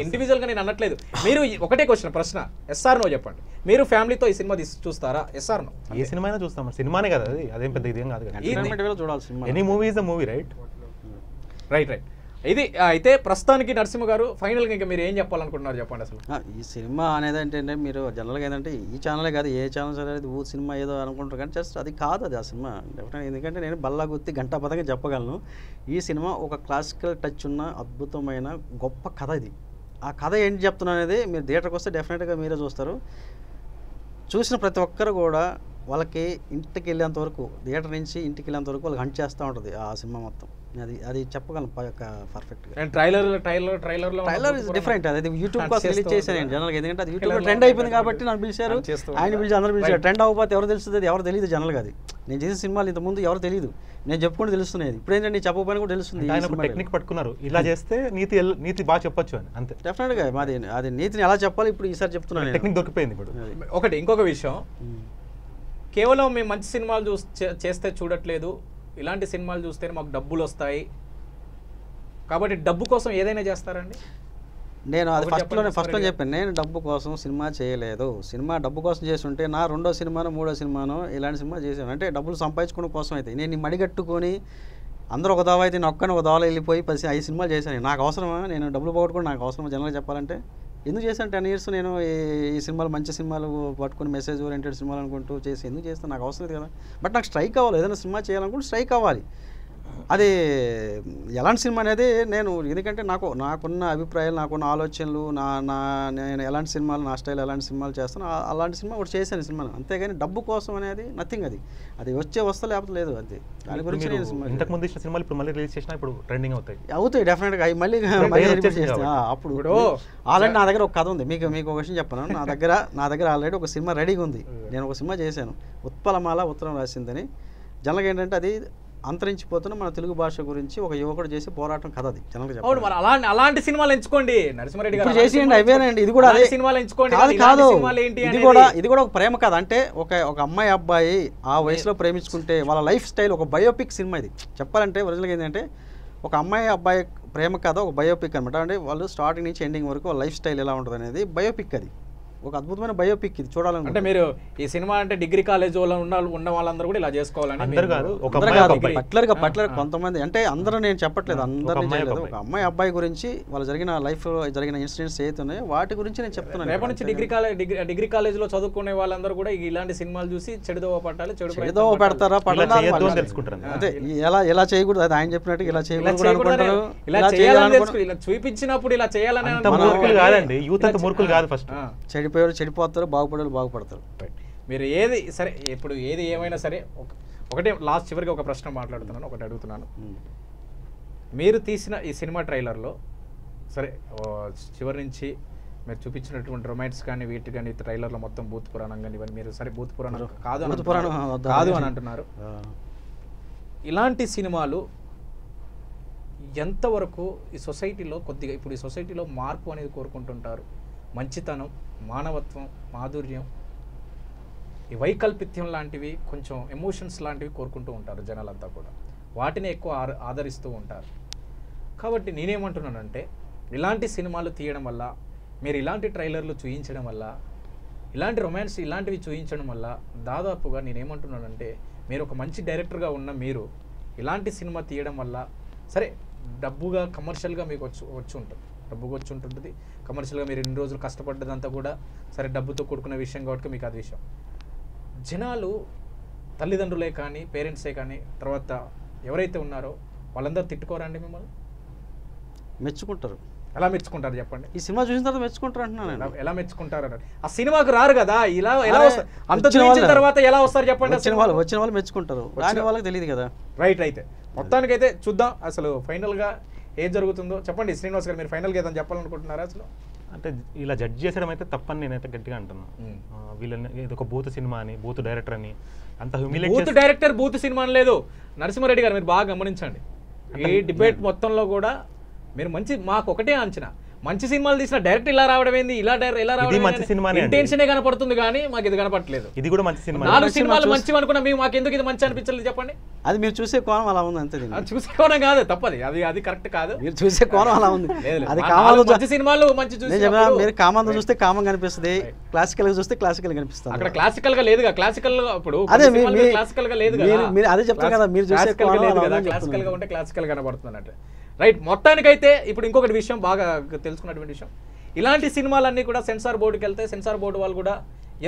ఇండివిజువల్ గా నేను అనట్లేదు, మీరు ఒకటే క్వశ్చన్ ప్రశ్న, SR నో చెప్పండి. మీరు ఫ్యామిలీతో ఈ సినిమా చూస్తారా? SR no? ఏ సినిమా అయినా చూస్తాం, సినిమానే కదా అది, అదేం పెద్ద ఇదేం కాదు కదా. చూడాలి cinema, any movie is a movie, right. ఇది అయితే ప్రస్తుతానికి నరసింహ గారు ఫైనల్గా ఇంకా మీరు ఏం చెప్పాలనుకుంటున్నారు చెప్పండి. అసలు ఈ సినిమా అనేది ఏంటంటే మీరు జనరల్గా ఏంటంటే ఈ ఛానలే కాదు, ఏ ఛానల్ సరే సినిమా ఏదో అనుకుంటారు కానీ జస్ట్ అది కాదు, అది ఆ సినిమా డెఫినెట్గా. ఎందుకంటే నేను బల్లా గుర్తి గంటాపదంగా చెప్పగలను, ఈ సినిమా ఒక క్లాసికల్ టచ్ ఉన్న అద్భుతమైన గొప్ప కథ. ఇది ఆ కథ ఏంటి చెప్తున్నా అనేది మీరు థియేటర్కి వస్తే డెఫినెట్గా మీరే చూస్తారు. చూసిన ప్రతి ఒక్కరు కూడా వాళ్ళకి ఇంటికి వెళ్ళేంత వరకు థియేటర్ నుంచి ఇంటికి వెళ్ళేంత వరకు వాళ్ళకి హంట్ చేస్తూ ఉంటుంది ఆ సినిమా మొత్తం. అది చెప్పగలను పర్ఫెక్ట్గా. Trailer is different. అది యూట్యూబ్ కోసం రిలీజ్ చేశాను నేను జనరల్గా, ఎందుకంటే అది యూట్యూబ్ ట్రెండ్ అయిపోయింది కాబట్టి నన్ను పిలిచారు, ఆయన పిలిచి అందరూ పిలిచారు. ట్రెండ్ అవ్వకపోతే ఎవరు తెలుస్తుంది, అది ఎవరు తెలియదు జనరల్గా. అది నేను చేసిన సినిమాలు ఇంతకుముందు ఎవరు తెలియదు, నేను చెప్పుకుంటూ తెలుస్తున్నాయి. ఇప్పుడు ఏంటంటే చెప్పకపోయినా కూడా తెలుస్తుంది. టెక్నిక్ పట్టుకున్నారు, ఇలా చేస్తే నీతి బాగా చెప్పొచ్చు అని, అంతే. డెఫినెట్గా మాది అది నీతిని ఎలా చెప్పాలి ఇప్పుడు ఈసారి చెప్తున్నాను. టెక్నిక్ దొరికిపోయింది ఇప్పుడు. ఇంకొక విషయం, కేవలం మేము మంచి సినిమాలు చేస్తే చూడట్లేదు, ఇలాంటి సినిమాలు చూస్తేనే మాకు డబ్బులు వస్తాయి కాబట్టి డబ్బు కోసం ఏదైనా చేస్తారండి? నేను అది ఫస్ట్లో చెప్పాను, నేను డబ్బు కోసం సినిమా చేయలేదు. సినిమా డబ్బు కోసం చేస్తుంటే నా రెండో సినిమానో మూడో సినిమానో ఇలాంటి సినిమా చేశాను అంటే డబ్బులు సంపాదించుకోవడం కోసం అయితే. నేను మడిగట్టుకొని అందరూ ఒక దావ అయితే నేను ఒక్కని ఒక దావలో వెళ్ళిపోయి 5 సినిమాలు చేశాను. నాకు అవసరమా? నేను డబ్బులు పోగొట్టుకుని నాకు అవసరమా జనరల్గా చెప్పాలంటే? ఎందుకు చేశాను 10 years నేను ఈ సినిమాలు మంచి సినిమాలు పట్టుకుని మెసేజ్ ఓరియంటెడ్ సినిమాలు అనుకుంటూ చేసి ఎందుకు చేస్తాను? నాకు అవసరం లేదు కదా. బట్ నాకు స్ట్రైక్ అవ్వాలి, ఏదైనా సినిమా చేయాలనుకుంటే స్ట్రైక్ అవ్వాలి. అది ఎలాంటి సినిమా అనేది నేను, ఎందుకంటే నాకున్న అభిప్రాయాలు, నాకున్న ఆలోచనలు, నేను ఎలాంటి సినిమాలు, నా స్టైల్ ఎలాంటి సినిమాలు చేస్తాను, అలాంటి సినిమా ఒకటి చేశాను సినిమాను. అంతేగాని డబ్బు కోసం అనేది నథింగ్. అది వస్తా లేకపోతే లేదు. అది దాని గురించి నేను సినిమా ఇంతకుముందు ఇచ్చిన సినిమాలు ఇప్పుడు మళ్ళీ రిలీజ్ చేసినా ఇప్పుడు ట్రెండింగ్ అవుతాయి డెఫినెట్గా. అవి మళ్ళీ అప్పుడు ఆల్రెడీ నా దగ్గర ఒక కథ ఉంది. మీకు ఒక విషయం చెప్పను, నా దగ్గర ఆల్రెడీ ఒక సినిమా రెడీగా ఉంది. నేను ఒక సినిమా చేశాను, ఉత్పలమాల ఉత్తరం రాసిందని. జనరల్గా ఏంటంటే అది అంతరించిపోతున్న మన తెలుగు భాష గురించి ఒక యువకుడు చేసే పోరాటం కథ. అది జనరల్గా అలాంటి సినిమాలు ఎంచుకోండి నరసింహారెడ్డి గారు, చేసేయండి. అవేనండి, ఇది కూడా అదే సినిమాలు ఎంచుకోండి. కాదు, ఇది కూడా ఒక ప్రేమ కథ. అంటే ఒక అమ్మాయి అబ్బాయి ఆ వయసులో ప్రేమించుకుంటే వాళ్ళ లైఫ్ స్టైల్ ఒక బయోపిక్ సినిమా. ఇది చెప్పాలంటే ఒరిజినల్గా ఏంటంటే ఒక అమ్మాయి అబ్బాయి ప్రేమ కథ, ఒక బయోపిక్ అనమాట. అంటే వాళ్ళు స్టార్టింగ్ నుంచి ఎండింగ్ వరకు వాళ్ళ లైఫ్ స్టైల్ ఎలా ఉంటుంది అనేది బయోపిక్. అది ఒక అద్భుతమైన బయోపిక్. ఇది చూడాలని. అంటే మీరు ఈ సినిమా అంటే డిగ్రీ కాలేజ్ ఉన్న వాళ్ళందరూ కూడా ఇలా చేసుకోవాలని పట్లర్ కొంతమంది, అంటే అందరూ నేను చెప్పట్లేదు, అందరినీ చేయలేదు. ఒక అమ్మాయి అబ్బాయి గురించి వాళ్ళు జరిగిన లైఫ్లో జరిగిన ఇన్సిడెంట్స్ ఏతున్నాయో వాటి గురించి నేను చెప్తున్నాను. రేపటి నుంచి డిగ్రీ కాలేజ్ లో చదువుకునే వాళ్ళందరూ కూడా ఇలాంటి సినిమాలు చూసి చెడుదోవ పట్టాలి, చెడుదోవ పెడతారా తెలుసుకుంటారు. అదే ఎలా చేయకూడదు, అది ఆయన చెప్పినట్టు ఇలా చేయకూడదు అనుకుంటారు. ఇలా చూపించినప్పుడు ఇలా చేయాలని కాదండి, యూత్ అంతా మూర్ఖులు కాదు. ఫస్ట్ చెడిపోతారు, బాగుపడేవాళ్ళు బాగుపడతారు. మీరు ఏది సరే, ఇప్పుడు ఏది ఏమైనా సరే ఒకటే లాస్ట్ చివరికి ఒక ప్రశ్న మాట్లాడుతున్నాను, ఒకటి అడుగుతున్నాను. మీరు తీసిన ఈ సినిమా ట్రైలర్లో సరే చివరి నుంచి మీరు చూపించినటువంటి రొమాన్స్ కానీ వీటి కానీ ట్రైలర్లో మొత్తం బూత్ పురాణం కానీ ఇవన్నీ మీరు సరే బూత్ పురాణం కాదు అని అంటున్నారు. ఇలాంటి సినిమాలు ఎంతవరకు ఈ సొసైటీలో కొద్దిగా ఇప్పుడు ఈ సొసైటీలో మార్పు అనేది కోరుకుంటుంటారు? మంచితనం, మానవత్వం, మాధుర్యం, ఈ వైకల్పిత్యం లాంటివి, కొంచెం ఎమోషన్స్ లాంటివి కోరుకుంటూ ఉంటారు జనాలంతా కూడా. వాటిని ఎక్కువ ఆదరిస్తూ ఉంటారు. కాబట్టి నేనేమంటున్నానంటే ఇలాంటి సినిమాలు తీయడం వల్ల, మీరు ఇలాంటి ట్రైలర్లు చూయించడం వల్ల, ఇలాంటి రొమాన్స్ ఇలాంటివి చూయించడం వల్ల దాదాపుగా నేనేమంటున్నానంటే మీరు ఒక మంచి డైరెక్టర్గా ఉన్న మీరు ఇలాంటి సినిమా తీయడం వల్ల సరే డబ్బుగా కమర్షియల్గా మీకు వచ్చి ఉంటుంది, డబ్బుగా వచ్చి ఉంటుంది కమర్షియల్గా. మీరు ఇన్ని రోజులు కష్టపడ్డదంతా కూడా సరే డబ్బుతో కూడుకున్న విషయం కాబట్టి మీకు అది విషయం. జనాలు తల్లిదండ్రులే కానీ పేరెంట్సే కానీ తర్వాత ఎవరైతే ఉన్నారో వాళ్ళందరూ తిట్టుకోరండి మిమ్మల్ని? మెచ్చుకుంటారు. ఎలా మెచ్చుకుంటారు చెప్పండి? ఈ సినిమా చూసిన తర్వాత మెచ్చుకుంటారు అంటున్నాను. ఎలా మెచ్చుకుంటారు అన్నారు? ఆ సినిమాకు రారు కదా, ఇలా ఎలా అంత చూసిన తర్వాత ఎలా వస్తారు చెప్పండి? వచ్చిన వాళ్ళు మెచ్చుకుంటారు, రాని వాళ్ళకి తెలియదు కదా. రైట్. అయితే మొత్తానికైతే చూద్దాం అసలు ఫైనల్గా ఏం జరుగుతుందో. చెప్పండి శ్రీనివాస్ గారు, మీరు ఫైనల్గా ఏదైనా చెప్పాలనుకుంటున్నారా? అసలు అంటే ఇలా జడ్జ్ చేసడం అయితే తప్పని నేనైతే గట్టిగా అంటున్నాను. వీళ్ళని ఇది ఒక బూత్ సినిమా అని, బూత్ డైరెక్టర్ అని అంత humiliate. Booth director booth cinema అని లేదు నరసింహారెడ్డి గారు, మీరు బాగా గమనించండి. ఈ డిబేట్ మొత్తంలో కూడా మీరు మాకు ఒకటే అంచనా, మంచి సినిమాలు తీసిన డైరెక్ట్ ఇలా రావడం ఏంది, ఇలా రావడం ఇంటెన్షనే కనపడుతుంది కానీ మాకు ఇది కనపడలేదు. ఇది కూడా మంచి సినిమా. 4 సినిమాలు మంచి అనుకున్నా మేము, మాకు ఎందుకు ఇది మంచి అనిపించలేదు చెప్పండి? అది మీరు చూసే కోణం అలా ఉంది అంతే. చూసే కోణం కాదు, తప్పది, అది కరెక్ట్ కాదు. మీరు చూసే కోణం అలా ఉంది. అది మంచి సినిమాలు మంచి మీరు కామంతో చూస్తే కామం కనిపిస్తుంది, క్లాసికల్ గా చూస్తే క్లాసికల్ కనిపిస్తుంది. అక్కడ క్లాసికల్ గా లేదుగా, క్లాసికల్ ఇప్పుడు అదే క్లాసికల్ గా లేదు మీరు అదే చెప్తారు కదా, మీరు చూసే క్లాసికల్ గా ఉంటే క్లాసికల్ కనబడుతుంది అంటే. రైట్. మొత్తానికైతే ఇప్పుడు ఇంకొకటి విషయం బాగా తెలుసుకున్నటువంటి విషయం, ఇలాంటి సినిమాలన్నీ కూడా సెన్సార్ బోర్డుకి వెళ్తే సెన్సార్ బోర్డు వాళ్ళు కూడా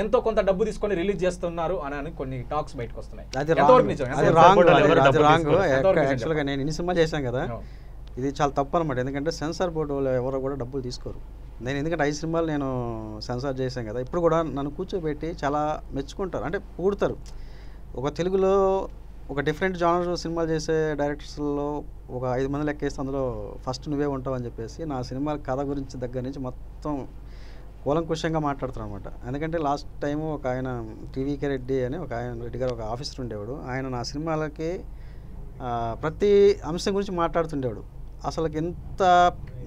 ఎంతో కొంత డబ్బు తీసుకొని రిలీజ్ చేస్తున్నారు అని కొన్ని టాక్స్ బయటకు వస్తున్నాయి. యాక్చువల్గా నేను ఇన్ని సినిమాలు చేశాను కదా, ఇది చాలా తప్పు అనమాట. ఎందుకంటే సెన్సార్ బోర్డు వాళ్ళు ఎవరు కూడా డబ్బులు తీసుకోరు. నేను ఎందుకంటే 5 సినిమాలు నేను సెన్సార్ చేశాను కదా, ఇప్పుడు కూడా నన్ను కూర్చోబెట్టి చాలా మెచ్చుకుంటారు, అంటే పొగుడుతారు. ఒక తెలుగులో ఒక డిఫరెంట్ జానర్ సినిమాలు చేసే డైరెక్టర్స్లో ఒక 5 మంది లెక్కేస్తే అందులో ఫస్ట్ నువ్వే ఉంటావు అని చెప్పేసి నా సినిమా కథ గురించి దగ్గర నుంచి మొత్తం కూలంకుషంగా మాట్లాడుతారు అనమాట. ఎందుకంటే లాస్ట్ టైము ఒక ఆయన టీవీకే రెడ్డి అని ఒక ఆయన రెడ్డి గారు ఒక ఆఫీసర్ ఉండేవాడు. ఆయన నా సినిమాలకి ప్రతి అంశం గురించి మాట్లాడుతుండేవాడు. అసలు ఎంత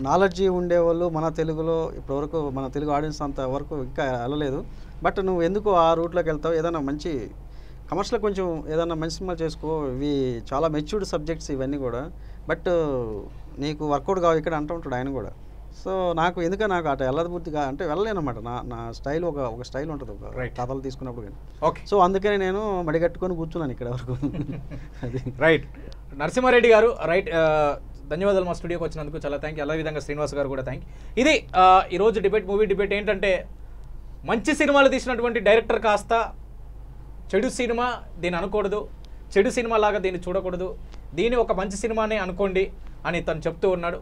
నాలెడ్జీ ఉండేవాళ్ళు మన తెలుగులో ఇప్పటివరకు, మన తెలుగు ఆడియన్స్ అంత వరకు ఇంకా వెళ్ళలేదు. బట్ నువ్వు ఎందుకు ఆ రూట్లోకి వెళ్తావు, ఏదైనా మంచి కమర్షియల్ కొంచెం ఏదైనా మంచి సినిమా చేసుకో, ఇవి చాలా మెచ్యూర్డ్ సబ్జెక్ట్స్ ఇవన్నీ కూడా, బట్ నీకు వర్కౌట్ కావు ఇక్కడ అంటూ ఉంటాడు ఆయన కూడా. సో నాకు ఎందుకంటే నాకు అటు వెళ్ళబుద్ధిగా అంటే వెళ్ళలేనమాట. నా స్టైల్ ఒక స్టైల్ ఉంటుంది, ఒక కథలు తీసుకున్నప్పుడు కానీ. ఓకే, సో అందుకని నేను మడిగట్టుకొని కూర్చున్నాను ఇక్కడ వరకు. అది రైట్. నరసింహారెడ్డి గారు రైట్, ధన్యవాదాలు మా స్టూడియోకి వచ్చినందుకు, చాలా థ్యాంక్ యూ. అలా విధంగా శ్రీనివాస్ గారు కూడా థ్యాంక్ యూ. ఇది ఈరోజు డిబేట్, మూవీ డిబేట్ ఏంటంటే మంచి సినిమాలు తీసినటువంటి డైరెక్టర్ కాస్త చెడు సినిమా దీన్ని అనకూడదు, చెడు సినిమా లాగా దీన్ని చూడకూడదు, దీన్ని ఒక మంచి సినిమానే అనుకోండి అని తను చెప్తూ ఉన్నాడు.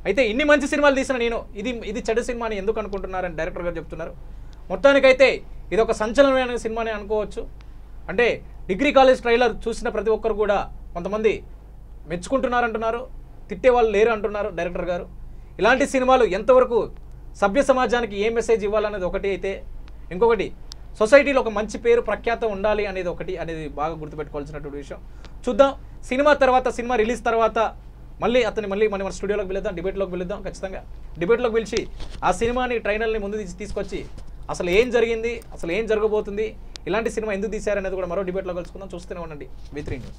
అయితే ఇన్ని మంచి సినిమాలు తీసిన నేను ఇది చెడు సినిమా అని ఎందుకు అనుకుంటున్నారని డైరెక్టర్ గారు చెప్తున్నారు. మొత్తానికైతే ఇది ఒక సంచలనమైన సినిమానే అనుకోవచ్చు. అంటే డిగ్రీ కాలేజ్ ట్రైలర్ చూసిన ప్రతి ఒక్కరు కూడా కొంతమంది మెచ్చుకుంటున్నారంటున్నారు, తిట్టే వాళ్ళు లేరు అంటున్నారు డైరెక్టర్ గారు. ఇలాంటి సినిమాలు ఎంతవరకు సభ్య సమాజానికి ఏ మెసేజ్ ఇవ్వాలనేది ఒకటి అయితే, ఇంకొకటి సొసైటీలో ఒక మంచి పేరు ప్రఖ్యాతం ఉండాలి అనేది ఒకటి అనేది బాగా గుర్తుపెట్టుకోవాల్సినటువంటి విషయం. చూద్దాం సినిమా తర్వాత, సినిమా రిలీజ్ తర్వాత మళ్ళీ మన స్టూడియోలోకి పిలుద్దాం, డిబేట్లోకి పిలుద్దాం. ఖచ్చితంగా డిబేట్లోకి పిలిచి ఆ సినిమాని ట్రైలర్ని ముందు తీసుకొచ్చి అసలు ఏం జరిగింది, అసలు ఏం జరగబోతుంది, ఇలాంటి సినిమా ఎందుకు తీశారనేది కూడా మరో డిబేట్లో కలుసుకుందాం. చూస్తూనే ఉండండి V3 న్యూస్.